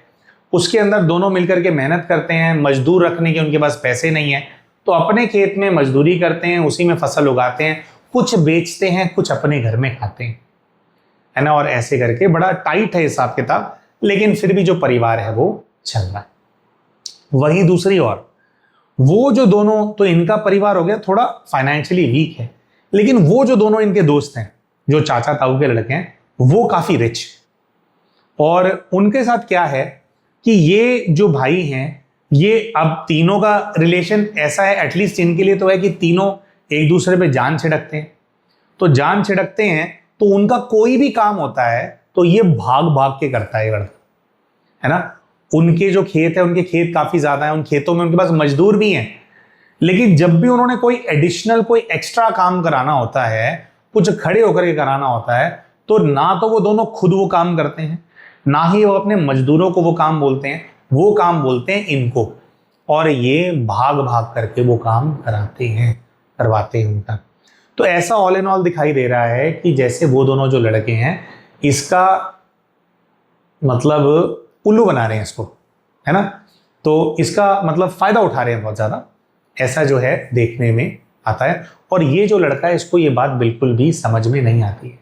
उसके अंदर दोनों मिलकर के मेहनत करते हैं, मजदूर रखने के उनके पास पैसे नहीं है, तो अपने खेत में मजदूरी करते हैं, उसी में फसल उगाते हैं, कुछ बेचते हैं, कुछ अपने घर में खाते हैं, है ना। और ऐसे करके बड़ा टाइट है हिसाब किताब, लेकिन फिर भी जो परिवार है वो चल रहा है। वहीं दूसरी ओर वो जो दोनों, तो इनका परिवार हो गया थोड़ा फाइनेंशियली वीक है, लेकिन वो जो दोनों इनके दोस्त हैं, जो चाचा ताऊ के लड़के हैं, वो काफी रिच। और उनके साथ क्या है कि ये जो भाई हैं, ये अब तीनों का रिलेशन ऐसा है, एटलीस्ट इनके लिए तो है कि तीनों एक दूसरे पे जान छिड़कते हैं। तो जान छिड़कते हैं तो उनका कोई भी काम होता है तो ये भाग भाग के करता है लड़का, है ना। उनके जो खेत है, उनके खेत काफी ज्यादा है, उन खेतों में उनके पास मजदूर भी हैं, लेकिन जब भी उन्होंने कोई एडिशनल कोई एक्स्ट्रा काम कराना होता है, कुछ खड़े होकर के कराना होता है, तो ना तो वो दोनों खुद वो काम करते हैं, ना ही वो अपने मजदूरों को वो काम बोलते हैं, वो काम बोलते हैं इनको, और ये भाग भाग करके वो काम करवाते हैं उनका। तो ऐसा ऑल इन ऑल दिखाई दे रहा है कि जैसे वो दोनों जो लड़के हैं, इसका मतलब उल्लू बना रहे हैं इसको, है ना। तो इसका मतलब फायदा उठा रहे हैं बहुत ज्यादा, ऐसा जो है देखने में आता है। और ये जो लड़का है, इसको ये बात बिल्कुल भी समझ में नहीं आती है।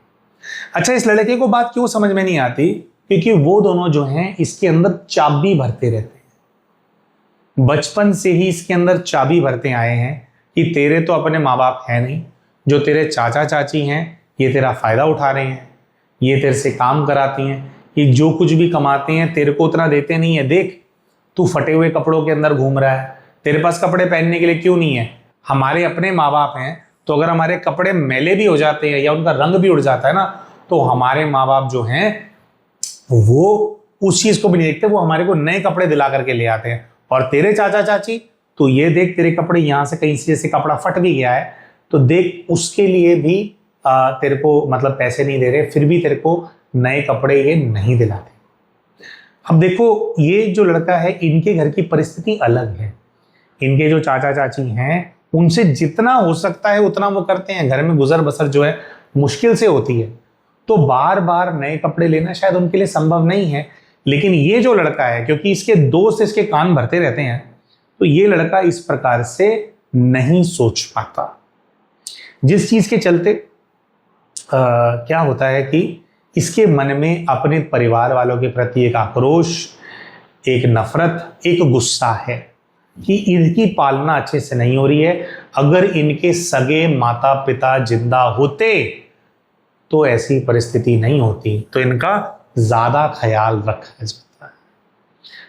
अच्छा, इस लड़के को बात क्यों समझ में नहीं आती? क्योंकि वो दोनों जो हैं इसके अंदर चाबी भरते रहते हैं, बचपन से ही इसके अंदर चाबी भरते आए हैं कि तेरे तो अपने माँ बाप हैं नहीं, जो तेरे चाचा चाची हैं ये तेरा फायदा उठा रहे हैं, ये तेरे से काम कराती हैं, ये जो कुछ भी कमाते हैं तेरे को उतना देते नहीं है। देख, तू फटे हुए कपड़ों के अंदर घूम रहा है, तेरे पास कपड़े पहनने के लिए क्यों नहीं है? हमारे अपने माँ बाप हैं, तो अगर हमारे कपड़े मैले भी हो जाते हैं या उनका रंग भी उड़ जाता है ना, तो हमारे माँ बाप जो हैं वो उस चीज को भी नहीं देखते, वो हमारे को नए कपड़े दिला करके ले आते हैं। और तेरे चाचा चाची, तो ये देख, तेरे कपड़े यहाँ से कहीं से जैसे कपड़ा फट भी गया है, तो देख उसके लिए भी तेरे को मतलब पैसे नहीं दे रहे, फिर भी तेरे को नए कपड़े ये नहीं दिलाते। अब देखो, ये जो लड़का है, इनके घर की परिस्थिति अलग है। इनके जो चाचा चाची हैं, उनसे जितना हो सकता है उतना वो करते हैं, घर में गुजर बसर जो है मुश्किल से होती है, तो बार बार नए कपड़े लेना शायद उनके लिए संभव नहीं है। लेकिन ये जो लड़का है, क्योंकि इसके दोस्त इसके कान भरते रहते हैं, तो ये लड़का इस प्रकार से नहीं सोच पाता, जिस चीज के चलते क्या होता है कि इसके मन में अपने परिवार वालों के प्रति एक आक्रोश, एक नफरत, एक गुस्सा है कि इनकी पालना अच्छे से नहीं हो रही है। अगर इनके सगे माता पिता जिंदा होते तो ऐसी परिस्थिति नहीं होती, तो इनका ज्यादा ख्याल रखा जाता है।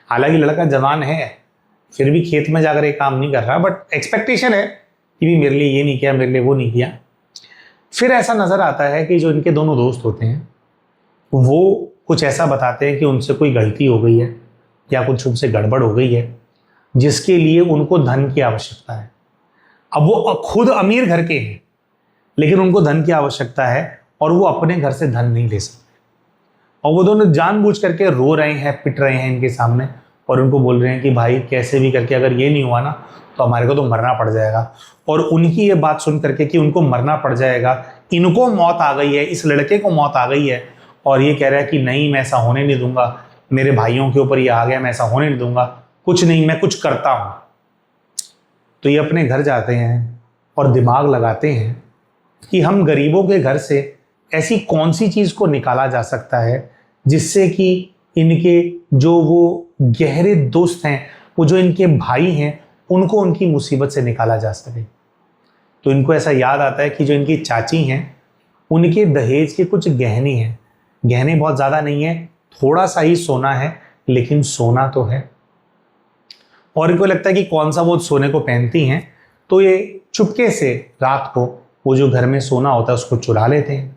हालांकि लड़का जवान है, फिर भी खेत में जाकर एक काम नहीं कर रहा, बट एक्सपेक्टेशन है कि भी मेरे लिए ये नहीं किया, मेरे लिए वो नहीं किया। फिर ऐसा नजर आता है कि जो इनके दोनों दोस्त होते हैं वो कुछ ऐसा बताते हैं कि उनसे कोई गलती हो गई है या कुछ उनसे गड़बड़ हो गई है, जिसके लिए उनको धन की आवश्यकता है। अब वो खुद अमीर घर के हैं, लेकिन उनको धन की आवश्यकता है और वो अपने घर से धन नहीं ले सकते, और वो दोनों जानबूझ करके रो रहे हैं, पिट रहे हैं इनके सामने, और उनको बोल रहे हैं कि भाई कैसे भी करके अगर ये नहीं हुआ ना तो हमारे को तो मरना पड़ जाएगा। और उनकी ये बात सुन करके कि उनको मरना पड़ जाएगा, इनको मौत आ गई है, इस लड़के को मौत आ गई है, और ये कह रहा है कि नहीं, मैं ऐसा होने नहीं दूंगा, मेरे भाइयों के ऊपर ये आ गया, मैं ऐसा होने नहीं दूंगा, कुछ नहीं, मैं कुछ करता हूं। तो ये अपने घर जाते हैं और दिमाग लगाते हैं कि हम गरीबों के घर से ऐसी कौन सी चीज को निकाला जा सकता है जिससे कि इनके जो वो गहरे दोस्त हैं, वो जो इनके भाई हैं, उनको उनकी मुसीबत से निकाला जा सके। तो इनको ऐसा याद आता है कि जो इनकी चाची हैं, उनके दहेज के कुछ गहने हैं। गहने बहुत ज्यादा नहीं है, थोड़ा सा ही सोना है, लेकिन सोना तो है। और इनको लगता है कि कौन सा वो सोने को पहनती हैं, तो ये चुपके से रात को वो जो घर में सोना होता है उसको चुरा लेते हैं,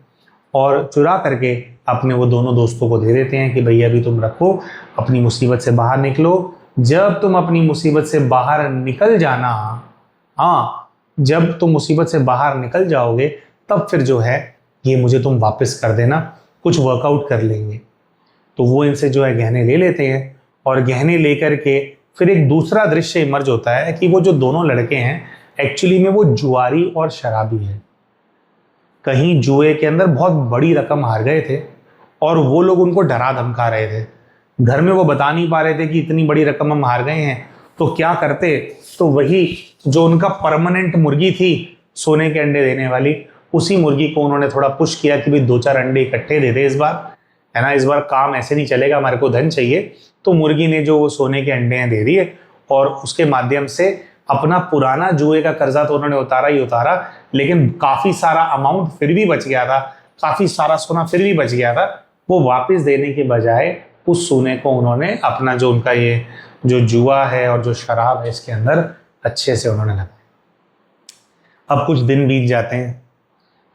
और चुरा करके अपने वो दोनों दोस्तों को दे देते हैं कि भैया अभी तुम रखो, अपनी मुसीबत से बाहर निकलो, जब तुम अपनी मुसीबत से बाहर निकल जाना, हाँ, जब तुम मुसीबत से बाहर निकल जाओगे तब फिर जो है ये मुझे तुम वापस कर देना, कुछ वर्कआउट कर लेंगे। तो वो इनसे जो है गहने ले लेते हैं और गहने लेकर के फिर एक दूसरा दृश्य इमर्ज होता है कि वो जो दोनों लड़के हैं एक्चुअली में वो जुआरी और शराबी है। कहीं जुए के अंदर बहुत बड़ी रकम हार गए थे और वो लोग उनको डरा धमका रहे थे। घर में वो बता नहीं पा रहे थे कि इतनी बड़ी रकम हम हार गए हैं, तो क्या करते, तो वही जो उनका परमानेंट मुर्गी थी सोने के अंडे देने वाली, उसी मुर्गी को उन्होंने थोड़ा पुश किया कि भाई 2-4 अंडे इकट्ठे दे दे इस बार, है ना, इस बार काम ऐसे नहीं चलेगा, हमारे को धन चाहिए। तो मुर्गी ने जो वो सोने के अंडे हैं दे दिए और उसके माध्यम से अपना पुराना जुए का कर्जा तो उन्होंने उतारा ही उतारा, लेकिन काफी सारा अमाउंट फिर भी बच गया था, काफी सारा सोना फिर भी बच गया था। वो वापस देने के बजाय उस सोने को उन्होंने अपना जो उनका ये जो जुआ है और जो शराब है इसके अंदर अच्छे से उन्होंने लगाया। अब कुछ दिन बीत जाते हैं।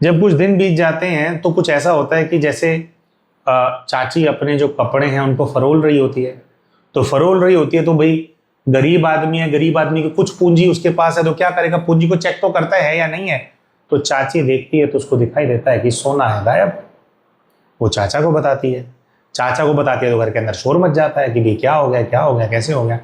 जब कुछ दिन बीत जाते हैं तो कुछ ऐसा होता है कि जैसे चाची अपने जो कपड़े हैं उनको फरोल रही होती है, तो फरोल रही होती है तो भाई गरीब आदमी है, गरीब आदमी की कुछ पूंजी उसके पास है तो क्या करेगा, पूंजी को चेक तो करता है या नहीं है। तो चाची देखती है तो उसको दिखाई देता है कि सोना है गायब। वो चाचा को बताती है, चाचा को बताती है तो घर के अंदर शोर मच जाता है कि भाई क्या हो गया, क्या हो गया, कैसे हो गया।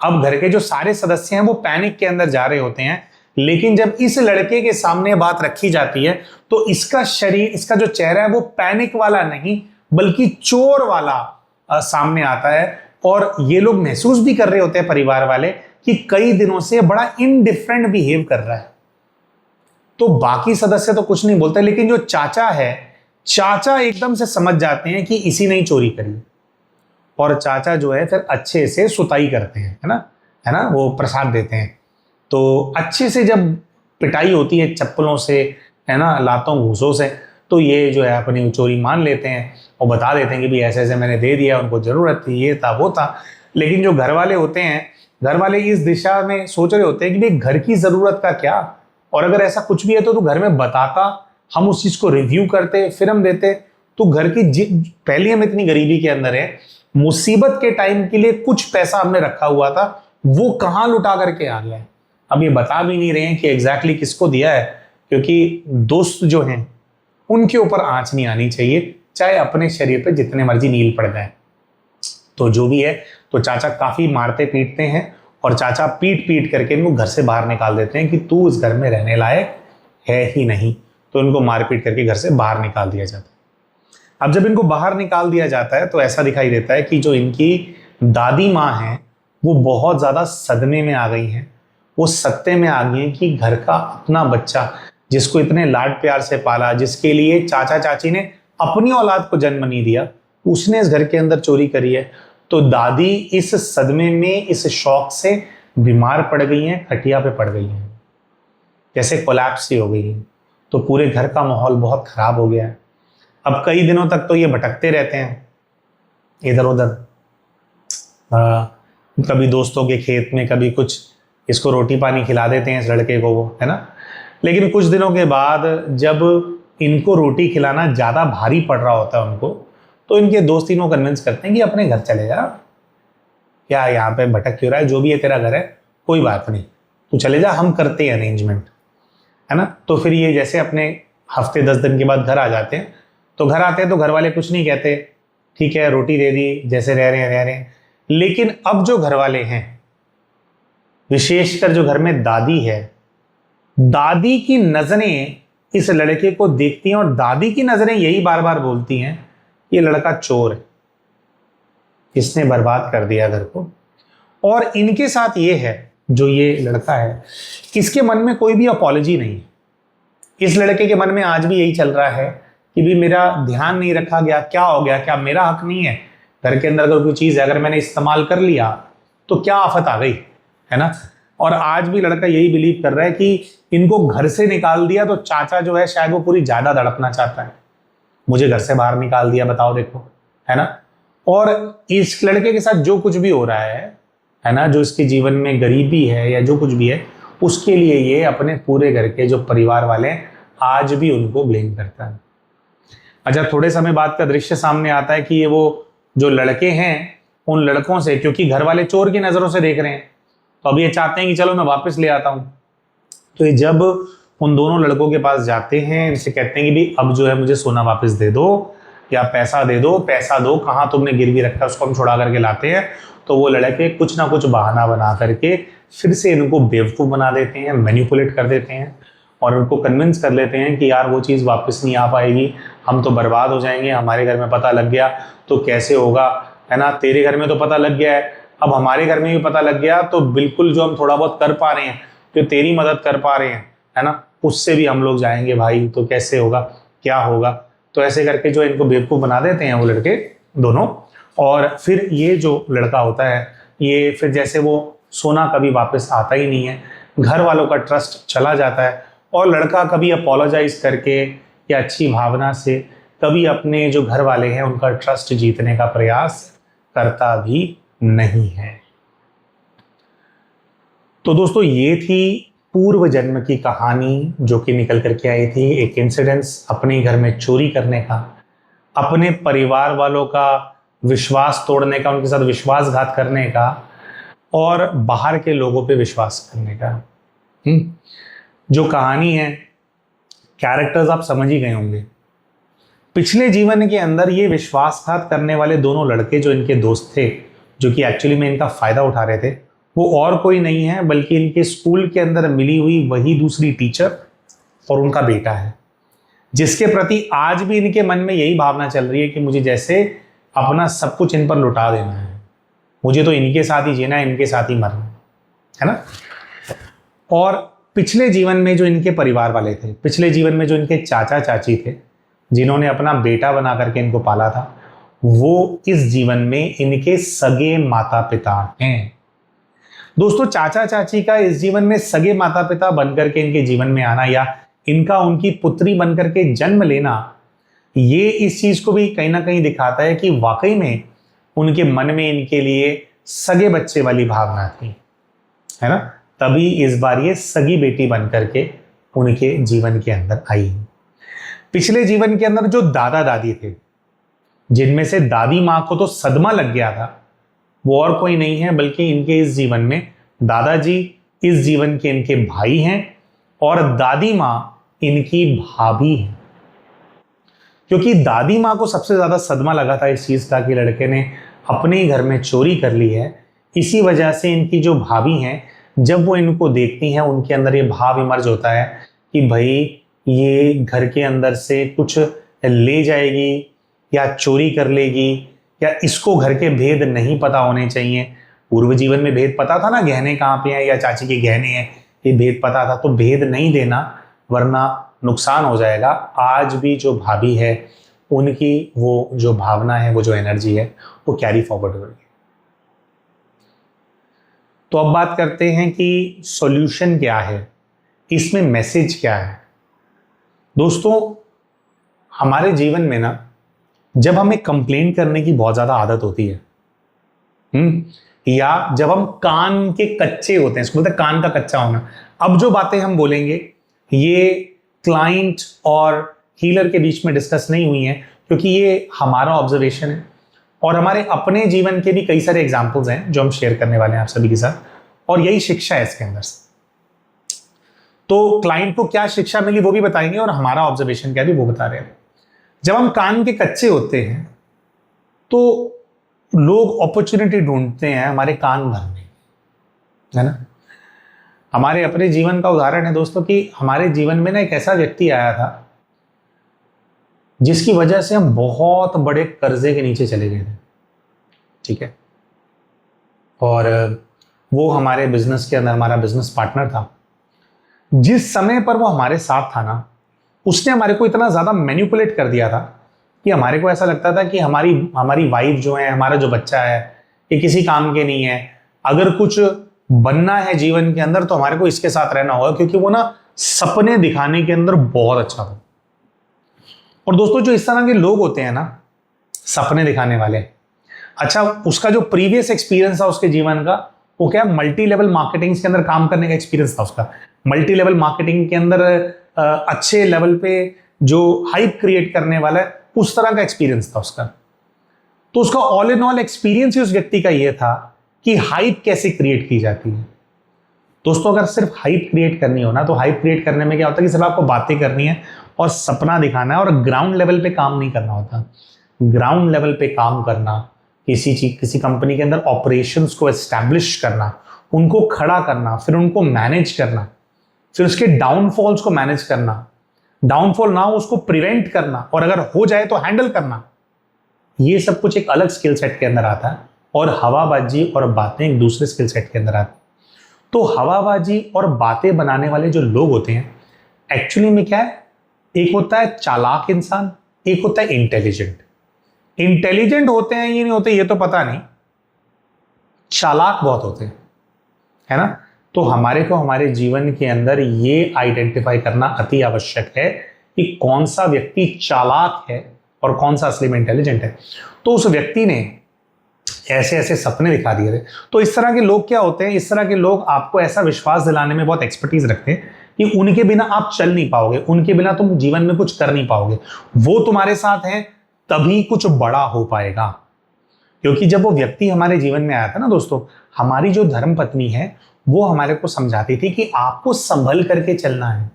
अब घर के जो सारे सदस्य हैं वो पैनिक के अंदर जा रहे होते हैं, लेकिन जब इस लड़के के सामने बात रखी जाती है तो इसका शरीर, इसका जो चेहरा है वो पैनिक वाला नहीं बल्कि चोर वाला सामने आता है। और ये लोग महसूस भी कर रहे होते हैं परिवार वाले कि कई दिनों से बड़ा इनडिफरेंट बिहेव कर रहा है। तो बाकी सदस्य तो कुछ नहीं बोलते, लेकिन जो चाचा है, चाचा एकदम से समझ जाते हैं कि इसी ने ही चोरी करी। और चाचा जो है फिर अच्छे से सुताई करते हैं, है ना, वो प्रसाद देते हैं। तो अच्छे से जब पिटाई होती है चप्पलों से, है ना, लातों घूसों से, तो ये जो है अपनी चोरी मान लेते हैं और बता देते हैं कि भाई ऐसे ऐसे मैंने दे दिया, उनको जरूरत थी, ये था वो था। लेकिन जो घर वाले होते हैं, घर वाले इस दिशा में सोच रहे होते हैं कि भाई घर की जरूरत का क्या, और अगर ऐसा कुछ भी है तो तू घर में बताता, हम उस चीज को रिव्यू करते, फिर हम देते। तो घर की पहले हम इतनी गरीबी के अंदर है, मुसीबत के टाइम के लिए कुछ पैसा हमने रखा हुआ था, वो कहाँ लुटा करके आ गया है। अब ये बता भी नहीं रहे हैं कि एग्जैक्टली किसको दिया है, क्योंकि दोस्त जो हैं उनके ऊपर आंच नहीं आनी चाहिए, चाहे अपने शरीर पे जितने मर्जी नील पड़ जाए। तो जो भी है, तो चाचा काफी मारते पीटते हैं और चाचा पीट पीट करके इनको घर से बाहर निकाल देते हैं कि तू इस घर में रहने लायक है ही नहीं। तो इनको मार पीट करके घर से बाहर निकाल दिया जाता है। अब जब इनको बाहर निकाल दिया जाता है तो ऐसा दिखाई देता है कि जो इनकी दादी माँ हैं वो बहुत ज्यादा सदमे में आ गई हैं। वो सत्ते में आ गई हैं कि घर का अपना बच्चा, जिसको इतने लाड प्यार से पाला, जिसके लिए चाचा चाची ने अपनी औलाद को जन्म नहीं दिया, उसने इस घर के अंदर चोरी करी है। तो दादी इस सदमे में, इस शौक से बीमार पड़ गई हैं, खटिया पे पड़ गई हैं, जैसे कोलैप्स ही हो गई है। तो पूरे घर का माहौल बहुत खराब हो गया है। अब कई दिनों तक तो ये भटकते रहते हैं इधर उधर, कभी दोस्तों के खेत में, कभी कुछ, इसको रोटी पानी खिला देते हैं इस लड़के को, वो, है ना। लेकिन कुछ दिनों के बाद जब इनको रोटी खिलाना ज़्यादा भारी पड़ रहा होता है उनको, तो इनके दोस्त इनको कन्विंस करते हैं कि अपने घर चले जा, क्या यहाँ पे भटक क्यों रहा है, जो भी है तेरा घर है, कोई बात नहीं, तू चले जा, हम करते हैं अरेंजमेंट, है ना। तो फिर ये जैसे अपने हफ्ते 10 दिन के बाद घर आ जाते हैं, तो घर आते हैं तो घर वाले कुछ नहीं कहते, ठीक है रोटी दे दी, जैसे रह रहे हैं। लेकिन अब जो घर वाले हैं, विशेषकर जो घर में दादी है, दादी की नजरें इस लड़के को देखती हैं और दादी की नजरें यही बार बार बोलती हैं, ये लड़का चोर है, इसने बर्बाद कर दिया घर को। और इनके साथ ये है, जो ये लड़का है, इसके मन में कोई भी अपॉलॉजी नहीं है। इस लड़के के मन में आज भी यही चल रहा है कि भी मेरा ध्यान नहीं रखा गया, क्या हो गया, क्या मेरा हक नहीं है घर के अंदर, अगर कोई चीज है अगर मैंने इस्तेमाल कर लिया तो क्या आफत आ गई, है ना। और आज भी लड़का यही बिलीव कर रहा है कि इनको घर से निकाल दिया तो चाचा जो है शायद वो पूरी ज्यादा दड़पना चाहता है, मुझे घर से बाहर निकाल दिया, बताओ देखो, है ना। और इस लड़के के साथ जो कुछ भी हो रहा है ना, जो इसके जीवन में गरीबी है या जो कुछ भी है, उसके लिए ये अपने पूरे घर के जो परिवार वाले हैं आज भी उनको ब्लेम करता है। अच्छा, थोड़े समय बाद का दृश्य सामने आता है कि ये वो जो लड़के हैं उन लड़कों से, क्योंकि घर वाले चोर की नजरों से देख रहे हैं, तो अब ये चाहते हैं कि चलो मैं वापस ले आता हूं। तो ये जब उन दोनों लड़कों के पास जाते हैं, इनसे कहते हैं कि भाई अब जो है मुझे सोना वापस दे दो या पैसा दे दो, पैसा दो, कहाँ तुमने गिरवी रखा है उसको हम छुड़ा करके लाते हैं। तो वो लड़के कुछ ना कुछ बहाना बना करके फिर से इनको बेवकूफ़ बना देते हैं, मैनिपुलेट कर देते हैं और उनको कन्विंस कर लेते हैं कि यार वो चीज़ वापस नहीं आ पाएगी, हम तो बर्बाद हो जाएंगे, हमारे घर में पता लग गया तो कैसे होगा, है ना, तेरे घर में तो पता लग गया है, अब हमारे घर में भी पता लग गया तो बिल्कुल जो हम थोड़ा बहुत कर पा रहे हैं, जो तेरी मदद कर पा रहे हैं, है ना, उससे भी हम लोग जाएंगे भाई, तो कैसे होगा, क्या होगा। तो ऐसे करके जो इनको बेवकूफ़ बना देते हैं वो लड़के दोनों। और फिर ये जो लड़का होता है, ये फिर जैसे वो सोना कभी वापस आता ही नहीं है, घर वालों का ट्रस्ट चला जाता है और लड़का कभी अपोलोजाइज करके या अच्छी भावना से कभी अपने जो घर वाले हैं उनका ट्रस्ट जीतने का प्रयास करता भी नहीं है। तो दोस्तों ये थी पूर्व जन्म की कहानी जो कि निकल करके आई थी, एक इंसिडेंस अपने घर में चोरी करने का, अपने परिवार वालों का विश्वास तोड़ने का, उनके साथ विश्वासघात करने का और बाहर के लोगों पे विश्वास करने का। जो कहानी है, कैरेक्टर्स आप समझ ही गए होंगे। पिछले जीवन के अंदर ये विश्वासघात करने वाले दोनों लड़के जो इनके दोस्त थे, जो कि एक्चुअली में इनका फायदा उठा रहे थे, वो और कोई नहीं है बल्कि इनके स्कूल के अंदर मिली हुई वही दूसरी टीचर और उनका बेटा है, जिसके प्रति आज भी इनके मन में यही भावना चल रही है कि मुझे जैसे अपना सब कुछ इन पर लुटा देना है, मुझे तो इनके साथ ही जीना है, इनके साथ ही मरना है ना। और पिछले जीवन में जो इनके परिवार वाले थे, पिछले जीवन में जो इनके चाचा चाची थे, जिन्होंने अपना बेटा बना करके इनको पाला था, वो इस जीवन में इनके सगे माता पिता हैं। दोस्तों चाचा चाची का इस जीवन में सगे माता पिता बनकर के इनके जीवन में आना या इनका उनकी पुत्री बनकर के जन्म लेना, ये इस चीज को भी कहीं ना कहीं दिखाता है कि वाकई में उनके मन में इनके लिए सगे बच्चे वाली भावना थी, है ना। तभी इस बार ये सगी बेटी बनकर के उनके जीवन के अंदर आई। पिछले जीवन के अंदर जो दादा दादी थे, जिनमें से दादी माँ को तो सदमा लग गया था, वो और कोई नहीं है बल्कि इनके इस जीवन में दादाजी इस जीवन के इनके भाई हैं और दादी माँ इनकी भाभी है। क्योंकि दादी माँ को सबसे ज्यादा सदमा लगा था इस चीज का कि लड़के ने अपने ही घर में चोरी कर ली है, इसी वजह से इनकी जो भाभी हैं, जब वो इनको देखती हैं उनके अंदर ये भाव इमर्ज होता है कि भाई ये घर के अंदर से कुछ ले जाएगी या चोरी कर लेगी या इसको घर के भेद नहीं पता होने चाहिए। पूर्व जीवन में भेद पता था ना, गहने कहाँ पे हैं या चाची के गहने हैं, ये भेद पता था, तो भेद नहीं देना वरना नुकसान हो जाएगा। आज भी जो भाभी है उनकी वो जो भावना है, वो जो एनर्जी है, वो कैरी फॉरवर्ड हो रही है। तो अब बात करते हैं कि सॉल्यूशन क्या है, इसमें मैसेज क्या है। दोस्तों हमारे जीवन में ना जब हमें कंप्लेन करने की बहुत ज्यादा आदत होती है, या जब हम कान के कच्चे होते हैं, इसको बोलते हैं कान का कच्चा होना। अब जो बातें हम बोलेंगे ये क्लाइंट और हीलर के बीच में डिस्कस नहीं हुई हैं, क्योंकि ये हमारा ऑब्जर्वेशन है और हमारे अपने जीवन के भी कई सारे एग्जाम्पल्स हैं जो हम शेयर करने वाले हैं आप सभी के साथ, और यही शिक्षा है इसके अंदर से। तो क्लाइंट को क्या शिक्षा मिली वो भी बताएंगे और हमारा ऑब्जर्वेशन क्या भी वो बता रहे हैं। जब हम कान के कच्चे होते हैं तो लोग अपॉर्चुनिटी ढूंढते हैं हमारे कान भरने, है ना। हमारे अपने जीवन का उदाहरण है दोस्तों कि हमारे जीवन में ना एक ऐसा व्यक्ति आया था जिसकी वजह से हम बहुत बड़े कर्जे के नीचे चले गए थे, ठीक है। और वो हमारे बिजनेस के अंदर हमारा बिजनेस पार्टनर था। जिस समय पर वो हमारे साथ था ना, उसने हमारे को इतना ज्यादा मैनिपुलेट कर दिया था कि हमारे को ऐसा लगता था कि हमारी वाइफ जो है, हमारा जो बच्चा है, ये किसी काम के नहीं है। अगर कुछ बनना है जीवन के अंदर तो हमारे को इसके साथ रहना होगा, क्योंकि वो ना सपने दिखाने के अंदर बहुत अच्छा था। और दोस्तों जो इस तरह के लोग होते हैं ना, सपने दिखाने वाले, अच्छा उसका जो प्रीवियस एक्सपीरियंस था उसके जीवन का, वो क्या मल्टी लेवल मार्केटिंग के अंदर काम करने का एक्सपीरियंस था उसका। मल्टी लेवल मार्केटिंग के अंदर अच्छे लेवल पे जो हाइप क्रिएट करने वाला है, उस तरह का एक्सपीरियंस था उसका। तो उसका ऑल इन ऑल एक्सपीरियंस ही उस व्यक्ति का यह था कि हाइप कैसे क्रिएट की जाती है। दोस्तों, अगर सिर्फ हाइप क्रिएट करनी हो ना, तो हाइप क्रिएट करने में क्या होता है कि सिर्फ आपको बातें करनी है और सपना दिखाना है और ग्राउंड लेवल पे काम नहीं करना होता। ग्राउंड लेवल पे काम करना, किसी कंपनी के अंदर ऑपरेशंस को एस्टैब्लिश करना, उनको खड़ा करना, फिर उनको मैनेज करना, फिर उसके डाउनफॉल्स को मैनेज करना, डाउनफॉल ना हो उसको प्रिवेंट करना, और अगर हो जाए तो हैंडल करना, ये सब कुछ एक अलग स्किल सेट के अंदर आता है। और हवाबाजी और बातें एक दूसरे स्किल सेट के अंदर आती है। तो हवाबाजी और बातें बनाने वाले जो लोग होते हैं, एक्चुअली में क्या है, एक होता है चालाक इंसान, एक होता है इंटेलिजेंट। इंटेलिजेंट होते हैं ये नहीं होते, ये तो पता नहीं, चालाक बहुत होते हैं, है ना। तो हमारे को हमारे जीवन के अंदर ये आइडेंटिफाई करना अति आवश्यक है कि कौन सा व्यक्ति चालाक है और कौन सा असली में इंटेलिजेंट है। तो उस व्यक्ति ने ऐसे ऐसे सपने दिखा दिए थे। तो इस तरह के लोग क्या होते हैं, इस तरह के लोग आपको ऐसा विश्वास दिलाने में बहुत एक्सपर्टीज रखते हैं कि उनके बिना आप चल नहीं पाओगे, उनके बिना तुम जीवन में कुछ कर नहीं पाओगे। वो तुम्हारे साथ हैं तभी कुछ बड़ा हो पाएगा। क्योंकि जब वो व्यक्ति हमारे जीवन में आया था ना दोस्तों, हमारी जो धर्मपत्नी है वो हमारे को समझाती थी कि आपको संभल करके चलना है,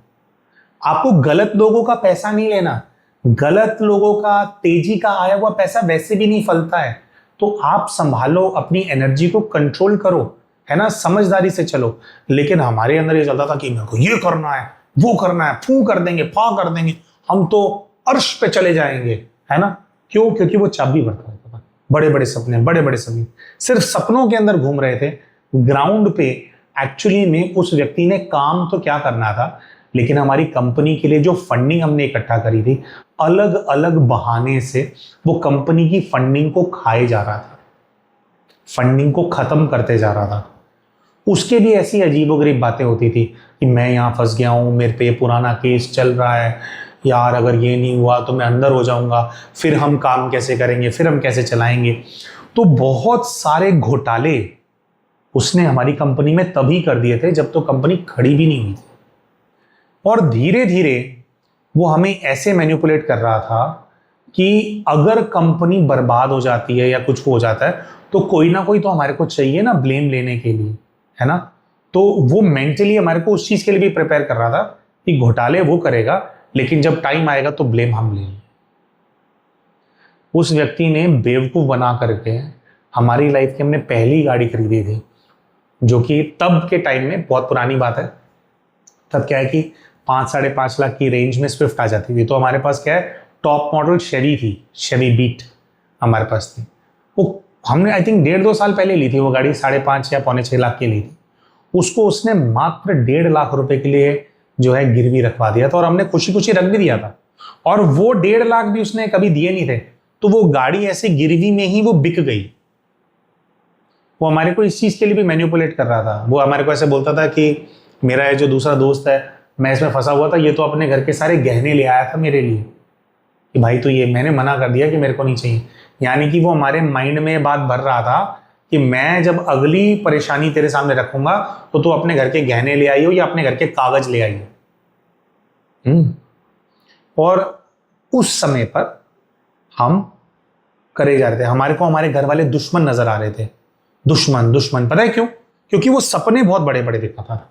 आपको गलत लोगों का पैसा नहीं लेना, गलत लोगों का तेजी का आया हुआ पैसा वैसे भी नहीं फलता है। तो आप संभालो, अपनी एनर्जी को कंट्रोल करो, है ना, समझदारी से चलो। लेकिन हमारे अंदर ये चलता था कि मेरे को ये करना है, वो करना है, फू कर देंगे, फा कर देंगे, हम तो अर्श पे चले जाएंगे, है ना। क्यों? क्योंकि वो चाबी भरता था, बड़े बड़े सपने, बड़े बड़े सपने, सिर्फ सपनों के अंदर घूम रहे थे। ग्राउंड पे एक्चुअली में उस व्यक्ति ने काम तो क्या करना था, लेकिन हमारी कंपनी के लिए जो फंडिंग हमने इकट्ठा करी थी, अलग अलग बहाने से वो कंपनी की फंडिंग को खाए जा रहा था, फंडिंग को खत्म करते जा रहा था। उसके भी ऐसी अजीबोगरीब बातें होती थी कि मैं यहाँ फंस गया हूँ, मेरे पे पुराना केस चल रहा है, यार अगर ये नहीं हुआ तो मैं अंदर हो जाऊंगा, फिर हम काम कैसे करेंगे, फिर हम कैसे चलाएंगे। तो बहुत सारे घोटाले उसने हमारी कंपनी में तभी कर दिए थे जब तो कंपनी खड़ी भी नहीं हुई थी। और धीरे धीरे वो हमें ऐसे मैनिपुलेट कर रहा था कि अगर कंपनी बर्बाद हो जाती है या कुछ हो जाता है तो कोई ना कोई तो हमारे को चाहिए ना ब्लेम लेने के लिए, है ना। तो वो मेंटली हमारे को उस चीज के लिए भी प्रिपेयर कर रहा था कि घोटाले वो करेगा, लेकिन जब टाइम आएगा तो ब्लेम हम लेंगे। उस व्यक्ति ने बेवकूफ बना करके हमारी लाइफ की हमने पहली गाड़ी खरीदी थी, जो कि तब के टाइम में, बहुत पुरानी बात है, तब क्या है कि 5-5.5 लाख की रेंज में स्विफ्ट आ जाती थी। तो हमारे पास क्या है, टॉप मॉडल शेवी थी, शेवी बीट हमारे पास थी। वो हमने आई थिंक 1.5-2 साल पहले ली थी वो गाड़ी, 5.5 या 5.25 लाख की ली थी। उसको उसने मात्र 1.5 लाख रुपए के लिए जो है गिरवी रखवा दिया था, और हमने खुशी खुशी रख भी दिया था। और वो 1.5 लाख भी उसने कभी दिए नहीं थे, तो वो गाड़ी ऐसे गिरवी में ही वो बिक गई। वो हमारे को इस चीज के लिए भी मैनिपुलेट कर रहा था। वो हमारे को ऐसे बोलता था कि मेरा ये जो दूसरा दोस्त है, मैं इसमें फंसा हुआ था, ये तो अपने घर के सारे गहने ले आया था मेरे लिए, कि भाई तो ये मैंने मना कर दिया कि मेरे को नहीं चाहिए। यानी कि वो हमारे माइंड में बात भर रहा था कि मैं जब अगली परेशानी तेरे सामने रखूंगा तो तू अपने घर के गहने ले आई हो या अपने घर के कागज ले आई हो। और उस समय पर हम करे जा रहे थे, हमारे को हमारे घर वाले दुश्मन नजर आ रहे थे। दुश्मन दुश्मन, पता है क्यों? क्योंकि वो सपने बहुत बड़े बड़े दिखाता था।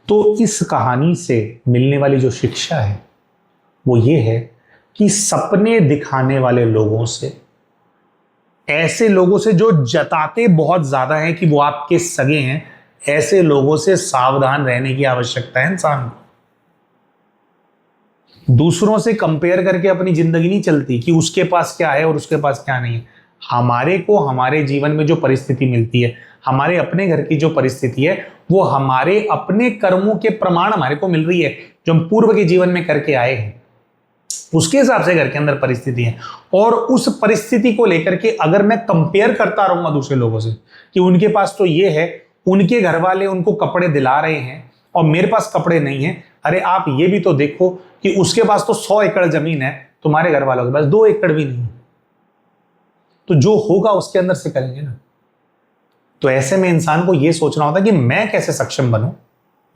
तो इस कहानी से मिलने वाली जो शिक्षा है वो ये है कि सपने दिखाने वाले लोगों से, ऐसे लोगों से जो जताते बहुत ज्यादा हैं कि वो आपके सगे हैं, ऐसे लोगों से सावधान रहने की आवश्यकता है इंसान को। दूसरों से कंपेयर करके अपनी जिंदगी नहीं चलती कि उसके पास क्या है और उसके पास क्या नहीं है। हमारे को हमारे जीवन में जो परिस्थिति मिलती है, हमारे अपने घर की जो परिस्थिति है, वो हमारे अपने कर्मों के प्रमाण हमारे को मिल रही है, जो हम पूर्व के जीवन में करके आए हैं। उसके हिसाब से घर के अंदर परिस्थिति है, और उस परिस्थिति को लेकर के अगर मैं कंपेयर करता रहूंगा दूसरे लोगों से कि उनके पास तो ये है, उनके घर वाले उनको कपड़े दिला रहे हैं और मेरे पास कपड़े नहीं है, अरे आप ये भी तो देखो कि उसके पास तो 100 एकड़ जमीन है, तुम्हारे घर वालों के पास 2 एकड़ भी नहीं है। तो जो होगा उसके अंदर से करेंगे ना। तो ऐसे में इंसान को यह सोचना होता है कि मैं कैसे सक्षम बनूं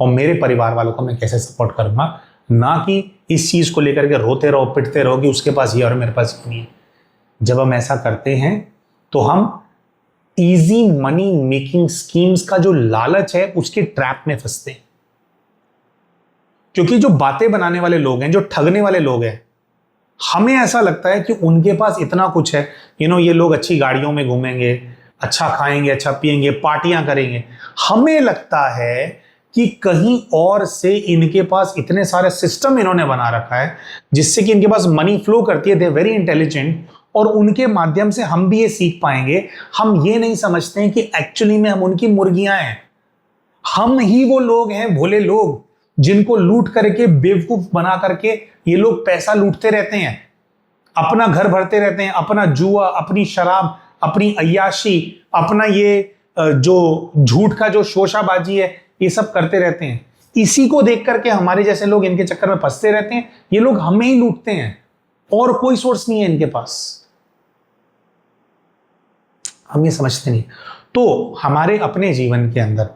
और मेरे परिवार वालों को मैं कैसे सपोर्ट करूंगा, ना कि इस चीज को लेकर के रोते रहो, पिटते रहो कि उसके पास ये और मेरे पास ये नहीं है। जब हम ऐसा करते हैं तो हम इजी मनी मेकिंग स्कीम्स का जो लालच है उसके ट्रैप में फंसते हैं। क्योंकि जो बातें बनाने वाले लोग हैं, जो ठगने वाले लोग हैं, हमें ऐसा लगता है कि उनके पास इतना कुछ है, ये लोग अच्छी गाड़ियों में घूमेंगे, अच्छा खाएंगे, अच्छा पिएंगे, पार्टियां करेंगे। हमें लगता है कि कहीं और से इनके पास इतने सारे सिस्टम इन्होंने बना रखा है जिससे कि इनके पास मनी फ्लो करती है। दे वेरी इंटेलिजेंट, और उनके माध्यम से हम भी ये सीख पाएंगे। हम ये नहीं समझते हैं कि एक्चुअली में हम उनकी मुर्गियां हैं। हम ही वो लोग हैं, भोले लोग, जिनको लूट करके, बेवकूफ बना करके ये लोग पैसा लूटते रहते हैं, अपना घर भरते रहते हैं, अपना जुआ, अपनी शराब, अपनी अय्याशी, अपना ये जो झूठ का जो शोशाबाजी है, ये सब करते रहते हैं। इसी को देख करके हमारे जैसे लोग इनके चक्कर में फंसते रहते हैं। ये लोग हमें ही लूटते हैं और कोई सोर्स नहीं है इनके पास। हम ये समझते नहीं। तो हमारे अपने जीवन के अंदर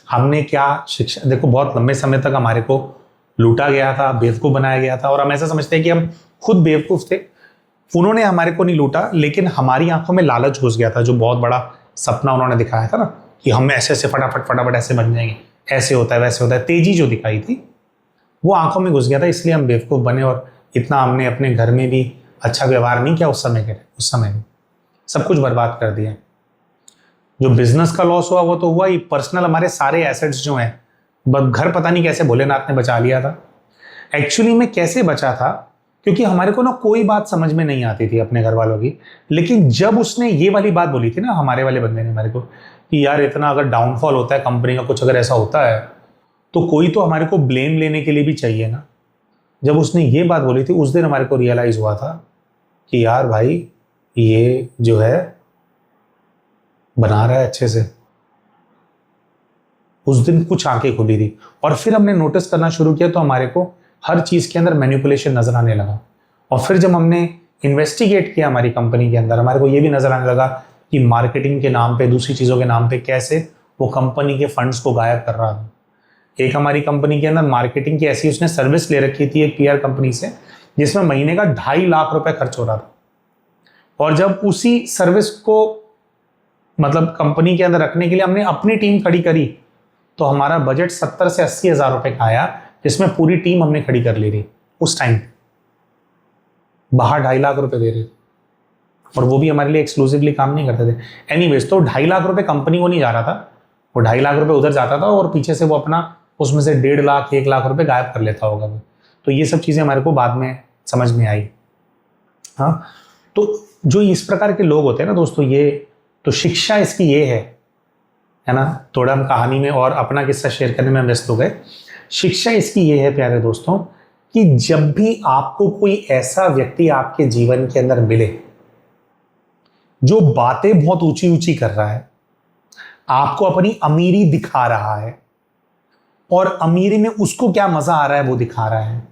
हमने क्या शिक्षा, देखो बहुत लंबे समय तक हमारे को लूटा गया था, बेवकूफ बनाया गया था, और हम ऐसा समझते हैं कि हम खुद बेवकूफ थे। उन्होंने हमारे को नहीं लूटा, लेकिन हमारी आंखों में लालच घुस गया था। जो बहुत बड़ा सपना उन्होंने दिखाया था ना कि हम ऐसे ऐसे फटाफट फटाफट ऐसे बन जाएंगे, ऐसे होता है वैसे होता है, तेजी जो दिखाई थी वो आंखों में घुस गया था, इसलिए हम बेवकूफ बने। और इतना हमने अपने घर में भी अच्छा व्यवहार नहीं किया उस समय में सब कुछ बर्बाद कर दिया। जो बिजनेस का लॉस हुआ वो तो हुआ ही, पर्सनल हमारे सारे एसेट्स जो हैं, घर पता नहीं कैसे भोलेनाथ ने बचा लिया था। एक्चुअली में कैसे बचा था, क्योंकि हमारे को ना कोई बात समझ में नहीं आती थी अपने घर वालों की। लेकिन जब उसने ये वाली बात बोली थी ना, हमारे वाले बंदे ने हमारे को, कि यार इतना अगर डाउनफॉल होता है कंपनी का, कुछ अगर ऐसा होता है तो कोई तो हमारे को ब्लेम लेने के लिए भी चाहिए ना। जब उसने ये बात बोली थी उस दिन हमारे को रियलाइज हुआ था कि यार भाई ये जो है बना रहा है अच्छे से। उस दिन कुछ आंखें खुली थी, और फिर हमने नोटिस करना शुरू किया तो हमारे को हर चीज के अंदर मैनिपुलेशन नजर आने लगा। और फिर जब हमने इन्वेस्टिगेट किया हमारी कंपनी के अंदर, हमारे को ये भी नजर आने लगा कि मार्केटिंग के नाम पे, दूसरी चीजों के नाम पे कैसे वो कंपनी के फंड्स को गायब कर रहा था। एक हमारी कंपनी के अंदर मार्केटिंग की ऐसी उसने सर्विस ले रखी थी एक पीआर कंपनी से, जिसमें महीने का 2.5 लाख रुपए खर्च हो रहा था। और जब उसी सर्विस को मतलब कंपनी के अंदर रखने के लिए हमने अपनी टीम खड़ी करी तो हमारा बजट 70 से 80 हजार रुपए का आया, जिसमें पूरी टीम हमने खड़ी कर ली थी उस टाइम। बाहर 2.5 लाख रुपए दे रहे थे, और वो भी हमारे लिए एक्सक्लूसिवली काम नहीं करते थे। एनीवेज, तो 2.5 लाख रुपए कंपनी को नहीं जा रहा था, वो 2.5 लाख रुपए उधर जाता था, और पीछे से वो अपना उसमें से 1.5 लाख 1 लाख रुपए गायब कर लेता होगा वो। तो ये सब चीजें हमारे को बाद में समझ में आई। हाँ, तो जो इस प्रकार के लोग होते हैं ना दोस्तों, ये तो शिक्षा इसकी ये है ना। थोड़ा हम कहानी में और अपना किस्सा शेयर करने में व्यस्त हो गए। शिक्षा इसकी ये है प्यारे दोस्तों, कि जब भी आपको कोई ऐसा व्यक्ति आपके जीवन के अंदर मिले जो बातें बहुत ऊंची ऊंची कर रहा है, आपको अपनी अमीरी दिखा रहा है, और अमीरी में उसको क्या मजा आ रहा है वो दिखा रहा है,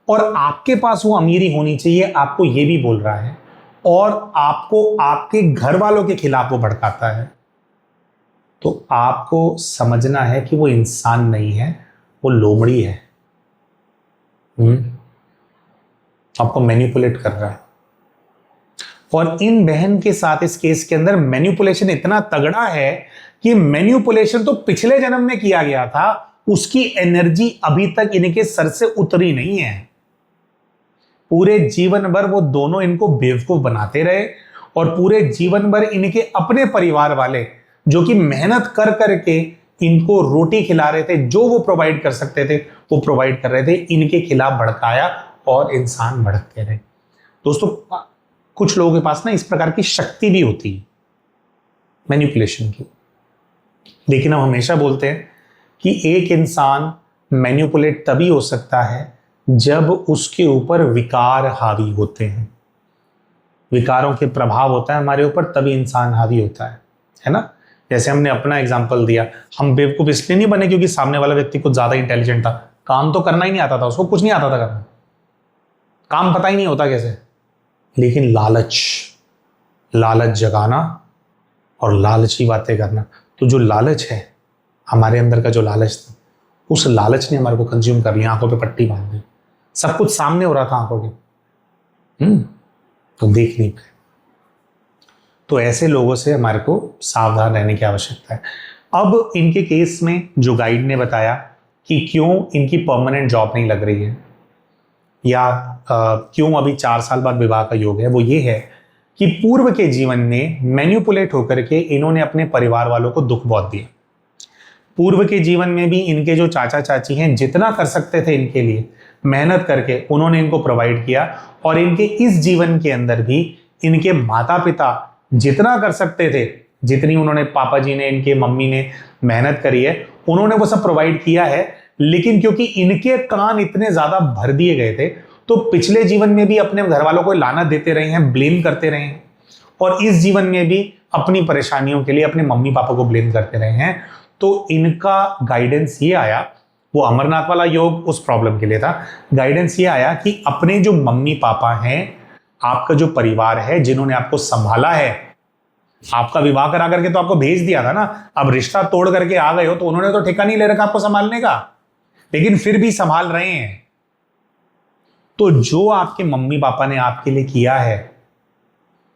और आपके पास वो अमीरी होनी चाहिए आपको ये भी बोल रहा है, और आपको आपके घर वालों के खिलाफ वो भड़काता है, तो आपको समझना है कि वो इंसान नहीं है, वो लोमड़ी है। आपको मैनिपुलेट कर रहा है। और इन बहन के साथ इस केस के अंदर मैनिपुलेशन इतना तगड़ा है कि मैनिपुलेशन तो पिछले जन्म में किया गया था, उसकी एनर्जी अभी तक इनके सर से उतरी नहीं है। पूरे जीवन भर वो दोनों इनको बेवकूफ बनाते रहे, और पूरे जीवन भर इनके अपने परिवार वाले जो कि मेहनत कर करके इनको रोटी खिला रहे थे, जो वो प्रोवाइड कर सकते थे वो प्रोवाइड कर रहे थे, इनके खिलाफ भड़काया और इंसान भड़कते रहे। दोस्तों, कुछ लोगों के पास ना इस प्रकार की शक्ति भी होती है मैनिपुलेशन की, लेकिन हम हमेशा बोलते हैं कि एक इंसान मैनिपुलेट तभी हो सकता है जब उसके ऊपर विकार हावी होते हैं। विकारों के प्रभाव होता है हमारे ऊपर, तभी इंसान हावी होता है ना। जैसे हमने अपना एग्जाम्पल दिया, हम बेवकूफ इसलिए नहीं बने क्योंकि सामने वाला व्यक्ति कुछ ज्यादा इंटेलिजेंट था, काम तो करना ही नहीं आता था उसको, कुछ नहीं आता था करना, काम पता ही नहीं होता कैसे, लेकिन लालच जगाना और लालची बातें करना। तो जो लालच है हमारे अंदर का, जो लालच था, उस लालच ने हमारे को कंज्यूम कर लिया, आंखों पे पट्टी बांध दी, सब कुछ सामने हो रहा था आंखों के, तो देख नहीं पाए। तो ऐसे लोगों से हमारे को सावधान रहने की आवश्यकता है। अब इनके केस में जो गाइड ने बताया कि क्यों इनकी परमानेंट जॉब नहीं लग रही है या क्यों अभी 4 साल बाद विवाह का योग है, वो ये है कि पूर्व के जीवन में मैन्युपुलेट होकर के इन्होंने अपने परिवार वालों को दुख बहुत दिया। पूर्व के जीवन में भी इनके जो चाचा चाची हैं जितना कर सकते थे इनके लिए मेहनत करके उन्होंने इनको प्रोवाइड किया, और इनके इस जीवन के अंदर भी इनके माता पिता जितना कर सकते थे, जितनी उन्होंने पापा जी ने इनके मम्मी ने मेहनत करी है उन्होंने वो सब प्रोवाइड किया है। लेकिन क्योंकि इनके कान इतने ज्यादा भर दिए गए थे तो पिछले जीवन में भी अपने घर वालों को लानत देते रहे हैं, ब्लेम करते रहे हैं, और इस जीवन में भी अपनी परेशानियों के लिए अपने मम्मी पापा को ब्लेम करते रहे हैं। तो इनका गाइडेंस ये आया, वो अमरनाथ वाला योग उस प्रॉब्लम के लिए था, गाइडेंस ये आया कि अपने जो मम्मी पापा हैं, आपका जो परिवार है जिन्होंने आपको संभाला है, आपका विवाह करा करके तो आपको भेज दिया था ना, अब रिश्ता तोड़ करके आ गए हो तो उन्होंने तो ठेका नहीं ले रखा आपको संभालने का, लेकिन फिर भी संभाल रहे हैं। तो जो आपके मम्मी पापा ने आपके लिए किया है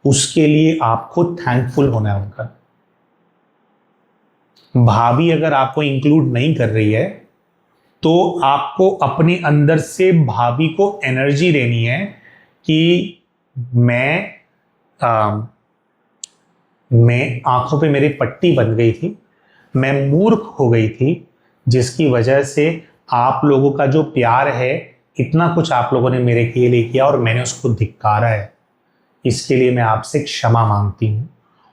उसके लिए आपको थैंकफुल होना है उनका। भाभी अगर आपको इंक्लूड नहीं कर रही है तो आपको अपने अंदर से भाभी को एनर्जी देनी है कि मैं आंखों पे मेरी पट्टी बन गई थी, मैं मूर्ख हो गई थी, जिसकी वजह से आप लोगों का जो प्यार है, इतना कुछ आप लोगों ने मेरे के लिए किया और मैंने उसको धिक्कारा है। इसके लिए मैं आपसे क्षमा मांगती हूँ,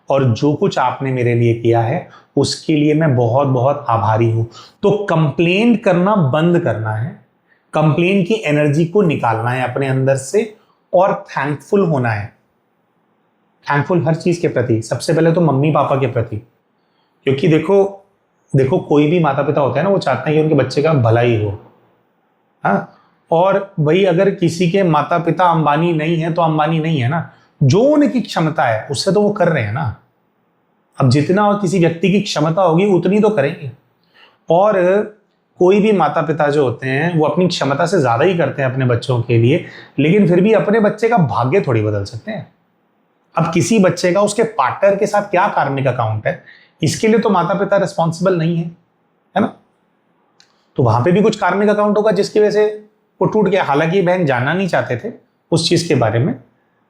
और जो कुछ आपने मेरे लिए किया है उसके लिए मैं बहुत बहुत आभारी हूँ। तो कंप्लेन करना बंद करना है, कंप्लेन की एनर्जी को निकालना है अपने अंदर से, और थैंकफुल होना है। थैंकफुल हर चीज के प्रति, सबसे पहले तो मम्मी पापा के प्रति, क्योंकि देखो कोई भी माता पिता होता है ना, वो चाहते हैं कि उनके बच्चे का भला ही हो। हाँ, और भाई अगर किसी के माता पिता अंबानी नहीं है तो अंबानी नहीं है ना, जो उनकी क्षमता है उससे तो वो कर रहे हैं ना। अब जितना और किसी व्यक्ति की क्षमता होगी उतनी तो करेंगे, और कोई भी माता पिता जो होते हैं वो अपनी क्षमता से ज्यादा ही करते हैं अपने बच्चों के लिए, लेकिन फिर भी अपने बच्चे का भाग्य थोड़ी बदल सकते हैं। अब किसी बच्चे का उसके पार्टनर के साथ क्या कार्मिक अकाउंट है, इसके लिए तो माता पिता रिस्पॉन्सिबल नहीं है ना। तो वहां पे भी कुछ कार्मिक अकाउंट होगा जिसकी वजह से वो टूट गया। हालांकि बहन जानना नहीं चाहते थे उस चीज के बारे में,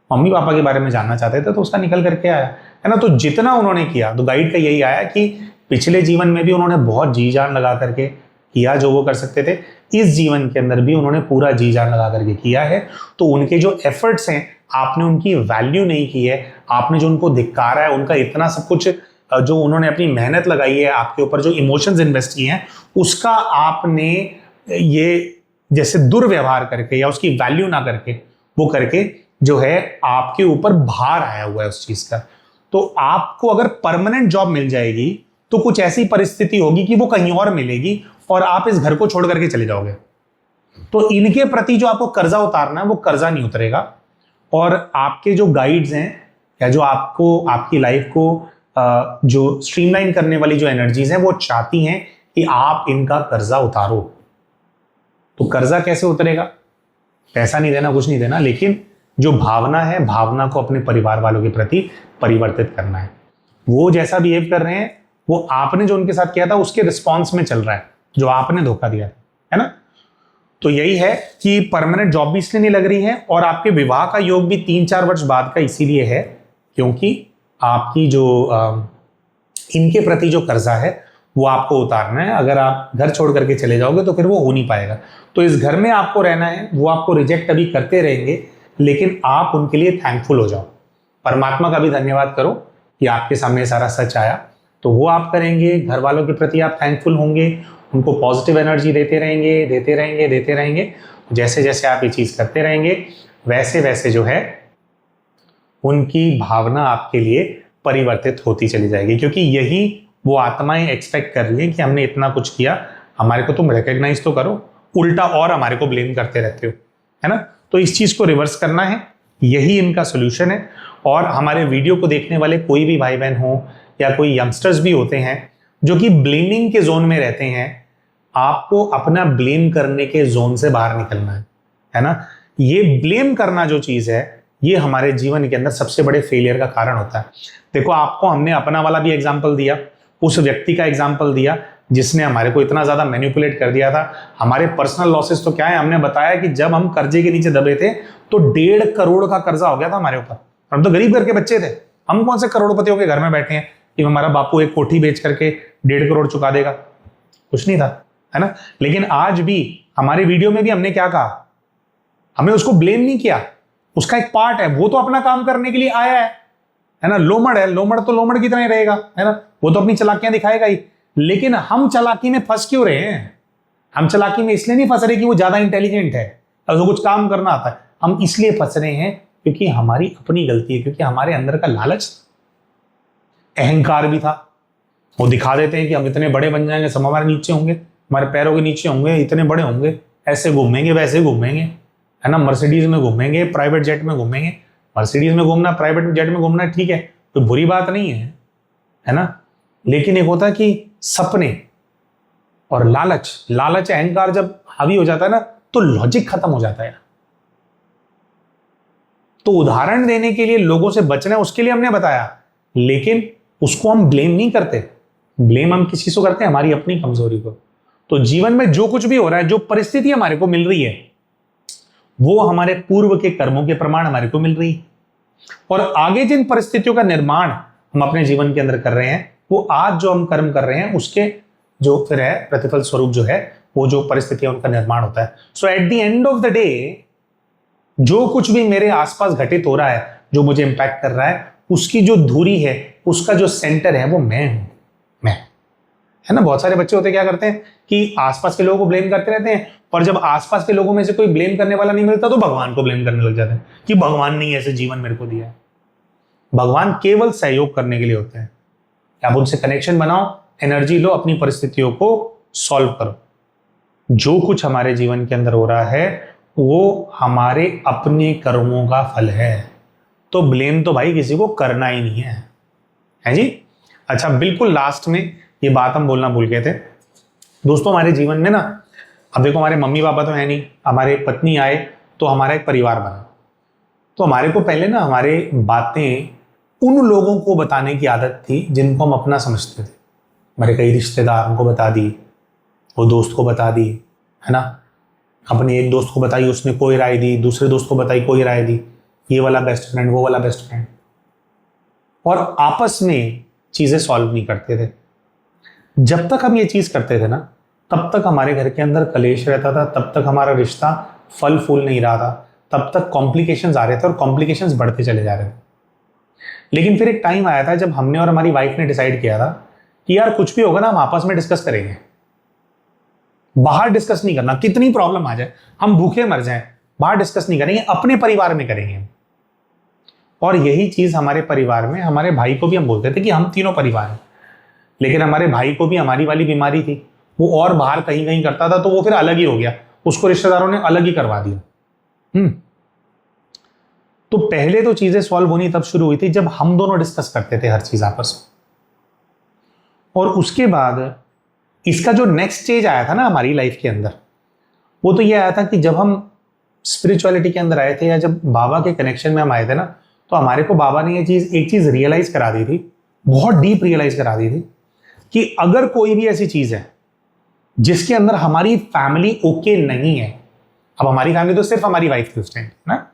मम्मी पापा के बारे में जानना चाहते थे, तो उसका निकल करके आया है ना। तो जितना उन्होंने किया, तो गाइड का यही आया कि पिछले जीवन में भी उन्होंने बहुत जी जान लगा करके किया जो वो कर सकते थे, इस जीवन के अंदर भी उन्होंने पूरा जी जान लगा करके किया है। तो उनके जो एफर्ट्स हैं, आपने उनकी वैल्यू नहीं की है, आपने जो उनको धिक्कारा है, उनका इतना सब कुछ जो उन्होंने अपनी मेहनत लगाई है आपके ऊपर, जो इमोशंस इन्वेस्ट किए हैं, उसका आपने ये जैसे दुर्व्यवहार करके या उसकी वैल्यू ना करके, वो करके जो है आपके ऊपर भार आया हुआ है उस चीज का। तो आपको अगर परमानेंट जॉब मिल जाएगी तो कुछ ऐसी परिस्थिति होगी कि वो कहीं और मिलेगी और आप इस घर को छोड़ करके चले जाओगे। तो इनके प्रति जो आपको कर्जा उतारना है वो कर्जा नहीं उतरेगा, और आपके जो गाइड्स हैं या जो आपको आपकी लाइफ को जो स्ट्रीमलाइन करने वाली जो एनर्जीज हैं वो चाहती हैं कि आप इनका कर्जा उतारो। तो कर्जा कैसे उतरेगा? पैसा नहीं देना, कुछ नहीं देना, लेकिन जो भावना है, भावना को अपने परिवार वालों के प्रति परिवर्तित करना है। वो जैसा बिहेव कर रहे हैं वो आपने जो उनके साथ किया था उसके रिस्पॉन्स में चल रहा है, जो आपने धोखा दिया है ना। तो यही है कि परमानेंट जॉब भी इसलिए नहीं लग रही है, और आपके विवाह का योग भी 3-4 वर्ष बाद का इसीलिए है क्योंकि आपकी जो इनके प्रति जो कर्जा है वो आपको उतारना है। अगर आप घर छोड़ करके चले जाओगे तो फिर वो हो नहीं पाएगा। तो इस घर में आपको रहना है, वो आपको रिजेक्ट अभी करते रहेंगे, लेकिन आप उनके लिए थैंकफुल हो जाओ। परमात्मा का भी धन्यवाद करो कि आपके सामने सारा सच आया, तो वो आप करेंगे। घर वालों के प्रति आप थैंकफुल होंगे, उनको पॉजिटिव एनर्जी देते रहेंगे, देते रहेंगे, देते रहेंगे। जैसे जैसे आप ये चीज़ करते रहेंगे वैसे वैसे जो है उनकी भावना आपके लिए परिवर्तित होती चली जाएगी, क्योंकि यही वो आत्माएं एक्सपेक्ट कर रही है कि हमने इतना कुछ किया, हमारे को तुम रिकॉग्नाइज तो करो, उल्टा और हमारे को ब्लेम करते रहते हो, है ना। तो इस चीज़ को रिवर्स करना है, यही इनका सोल्यूशन है। और हमारे वीडियो को देखने वाले कोई भी भाई बहन हो या कोई यंगस्टर्स भी होते हैं जो कि ब्लेमिंग के जोन में रहते हैं, आपको अपना ब्लेम करने के जोन से बाहर निकलना है ना। ये ब्लेम करना जो चीज़ है ये हमारे जीवन के अंदर सबसे बड़े फेलियर का कारण होता है। देखो, आपको हमने अपना वाला भी एग्जाम्पल दिया, उस व्यक्ति का एग्जाम्पल दिया जिसने हमारे को इतना ज्यादा मैनिपुलेट कर दिया था। हमारे पर्सनल लॉसेस तो क्या है, हमने बताया कि जब हम कर्जे के नीचे दबे थे तो 1.5 करोड़ का कर्जा हो गया था हमारे ऊपर। हम तो गरीब घर के बच्चे थे, हम कौन से करोड़पतियों के घर में बैठे हैं कि हमारा बापू एक कोठी बेच करके 1.5 करोड़ चुका देगा, कुछ नहीं था, है ना। लेकिन आज भी हमारे वीडियो में भी हमने क्या कहा, हमने उसको ब्लेम नहीं किया, उसका एक पार्ट है, वो तो अपना काम करने के लिए आया है ना। लोमड़ है, लोमड़ तो लोमड़ की तरह ही रहेगा, है ना, वो तो अपनी चालाकियां दिखाएगा ही। लेकिन हम चालाकी में फंस क्यों रहे हैं? हम चालाकी में इसलिए नहीं फंस रहे कि वो ज्यादा इंटेलिजेंट है और उसको कुछ काम करना आता है। हम इसलिए फंस रहे हैं क्योंकि हमारी अपनी गलती है, क्योंकि हमारे अंदर का लालच, अहंकार भी था। वो दिखा देते हैं कि हम इतने बड़े बन जाएंगे, सब हमारे नीचे होंगे, हमारे पैरों के नीचे होंगे, इतने बड़े होंगे, ऐसे घूमेंगे वैसे घूमेंगे, है ना, मर्सिडीज में घूमेंगे, प्राइवेट जेट में घूमेंगे। मर्सिडीज में घूमना, प्राइवेट जेट में घूमना ठीक है, कोई बुरी बात नहीं है ना। लेकिन एक होता है कि सपने और लालच अहंकार जब हावी हो जाता है ना, तो लॉजिक खत्म हो जाता है। तो उदाहरण देने के लिए, लोगों से बचना है उसके लिए हमने बताया, लेकिन उसको हम ब्लेम नहीं करते। ब्लेम हम किसी को करते हैं, हमारी अपनी कमजोरी को। तो जीवन में जो कुछ भी हो रहा है, जो परिस्थिति हमारे को मिल रही है, वो हमारे पूर्व के कर्मों के प्रमाण हमारे को मिल रही है। और आगे जिन परिस्थितियों का निर्माण हम अपने जीवन के अंदर कर रहे हैं, वो आज जो हम कर्म कर रहे हैं उसके जो फिर है प्रतिफल स्वरूप जो है, वो जो परिस्थितियां उनका निर्माण होता है। So at the end of the day, जो कुछ भी मेरे आसपास घटित हो रहा है, जो मुझे इंपैक्ट कर रहा है, उसकी जो धुरी है, उसका जो सेंटर है, वो मैं हूं, मैं, है ना। बहुत सारे बच्चे होते क्या करते हैं कि आसपास के लोगों को ब्लेम करते रहते हैं, और जब आसपास के लोगों में से कोई ब्लेम करने वाला नहीं मिलता तो भगवान को ब्लेम करने लग जाते हैं कि भगवान ने ऐसे जीवन मेरे को दिया है। भगवान केवल सहयोग करने के लिए होते हैं। आप उनसे कनेक्शन बनाओ, एनर्जी लो, अपनी परिस्थितियों को सॉल्व करो। जो कुछ हमारे जीवन के अंदर हो रहा है वो हमारे अपने कर्मों का फल है। तो ब्लेम तो भाई किसी को करना ही नहीं है जी। अच्छा, बिल्कुल लास्ट में ये बात हम बोलना भूल गए थे दोस्तों। हमारे जीवन में ना, अब देखो, हमारे मम्मी पापा तो है नहीं, हमारे पत्नी आए तो हमारा एक परिवार बना। तो हमारे को पहले ना हमारे बातें उन लोगों को बताने की आदत थी जिनको हम अपना समझते थे। हमारे कई रिश्तेदारों को बता दी, वो दोस्त को बता दी, है ना, अपने एक दोस्त को बताई, उसने कोई राय दी, दूसरे दोस्त को बताई, कोई राय दी, ये वाला बेस्ट फ्रेंड, वो वाला बेस्ट फ्रेंड, और आपस में चीजें सॉल्व नहीं करते थे। जब तक हम ये चीज करते थे ना, तब तक हमारे घर के अंदर कलेश रहता था, तब तक हमारा रिश्ता फल फूल नहीं रहा था, तब तक कॉम्प्लिकेशंस आ रहे थे और कॉम्प्लिकेशंस बढ़ते चले जा रहे थे। लेकिन फिर एक टाइम आया था जब हमने और हमारी वाइफ ने डिसाइड किया था कि यार कुछ भी होगा ना, हम आपस में डिस्कस करेंगे, बाहर डिस्कस नहीं करना। कितनी प्रॉब्लम आ जाए, हम भूखे मर जाएं, बाहर डिस्कस नहीं करेंगे, अपने परिवार में करेंगे। और यही चीज हमारे परिवार में, हमारे भाई को भी हम बोलते थे कि हम तीनों परिवार हैं, लेकिन हमारे भाई को भी हमारी वाली बीमारी थी, वो और बाहर कहीं कहीं करता था, तो वो फिर अलग ही हो गया, उसको रिश्तेदारों ने अलग ही करवा दिया। तो पहले तो चीजें सॉल्व होनी तब शुरू हुई थी जब हम दोनों डिस्कस करते थे हर चीज आपस में। और उसके बाद इसका जो नेक्स्ट स्टेज आया था ना हमारी लाइफ के अंदर, वो तो ये आया था कि जब हम स्पिरिचुअलिटी के अंदर आए थे, या जब बाबा के कनेक्शन में हम आए थे ना, तो हमारे को बाबा ने एक चीज रियलाइज करा दी थी, बहुत डीप रियलाइज करा दी थी, कि अगर कोई भी ऐसी चीज है जिसके अंदर हमारी फैमिली ओके नहीं है, अब हमारी फैमिली तो सिर्फ हमारी वाइफ थी उस टाइम ना,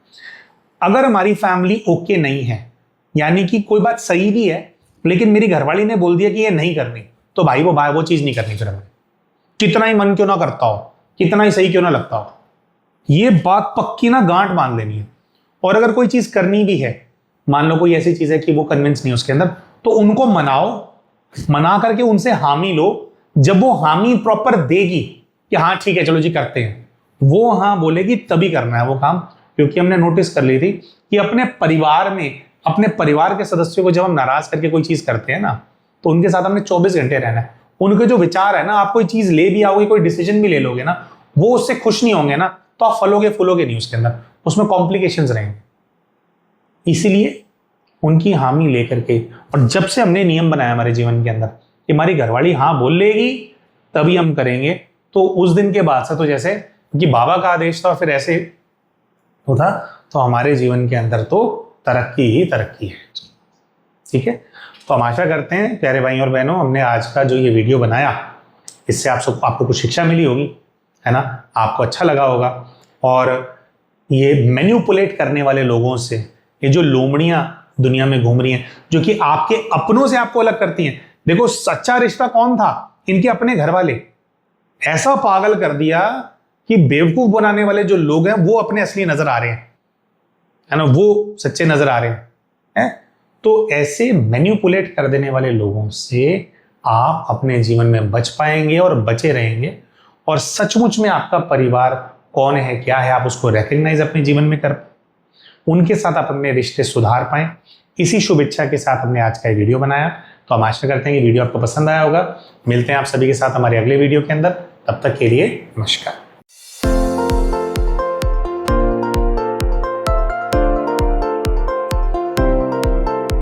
अगर हमारी फैमिली ओके नहीं है, यानी कि कोई बात सही भी है लेकिन मेरी घरवाली ने बोल दिया कि ये नहीं करनी, तो भाई वो चीज नहीं करनी फिर हमें, कितना ही मन क्यों ना करता हो, कितना ही सही क्यों ना लगता हो, ये बात पक्की ना गांठ बांध लेनी है। और अगर कोई चीज करनी भी है, मान लो कोई ऐसी चीज है कि वो कन्विंस नहीं है उसके अंदर, तो उनको मनाओ, मना करके उनसे हामी लो। जब वो हामी प्रॉपर देगी कि हाँ ठीक है चलो जी करते हैं, वो हाँ बोलेगी, तभी करना है वो काम। क्योंकि हमने नोटिस कर ली थी कि अपने परिवार में, अपने परिवार के सदस्यों को जब हम नाराज करके कोई चीज करते हैं ना, तो उनके साथ हमने 24 घंटे रहना है। उनके जो विचार है ना, आप कोई चीज ले भी आओगे, कोई डिसीजन भी ले लोगे ना, वो उससे खुश नहीं होंगे ना, तो आप फलोगे फूलोगे नहीं उसके अंदर, उसमें कॉम्प्लिकेशंस रहेंगे। इसीलिए उनकी हामी लेकर के, और जब से हमने नियम बनाया हमारे जीवन के अंदर कि हमारी घरवाली हाँ बोल लेगी तभी हम करेंगे, तो उस दिन के बाद से तो जैसे कि बाबा का आदेश था, फिर ऐसे होता तो हमारे जीवन के अंदर तो तरक्की ही तरक्की है। ठीक है, तो हम आशा करते हैं प्यारे भाई और बहनों, हमने आज का जो ये वीडियो बनाया इससे आपको कुछ शिक्षा मिली होगी, है ना, आपको अच्छा लगा होगा। और ये मैन्युपुलेट करने वाले लोगों से, ये जो लोमड़ियां दुनिया में घूम रही हैं जो कि आपके अपनों से आपको अलग करती हैं, देखो सच्चा रिश्ता कौन था, इनके अपने घर वाले ऐसा पागल कर दिया कि बेवकूफ बनाने वाले जो लोग हैं वो अपने असली नजर आ रहे हैं, है ना, वो सच्चे नजर आ रहे हैं। तो ऐसे मैन्युपुलेट कर देने वाले लोगों से आप अपने जीवन में बच पाएंगे और बचे रहेंगे, और सचमुच में आपका परिवार कौन है क्या है आप उसको रिकग्नाइज अपने जीवन में कर, उनके साथ आप अपने रिश्ते सुधार पाएं। इसी शुभ इच्छा के साथ हमने आज का ये वीडियो बनाया। तो हम आशा करते हैं कि वीडियो आपको पसंद आया होगा। मिलते हैं आप सभी के साथ हमारे अगले वीडियो के अंदर, तब तक के लिए नमस्कार।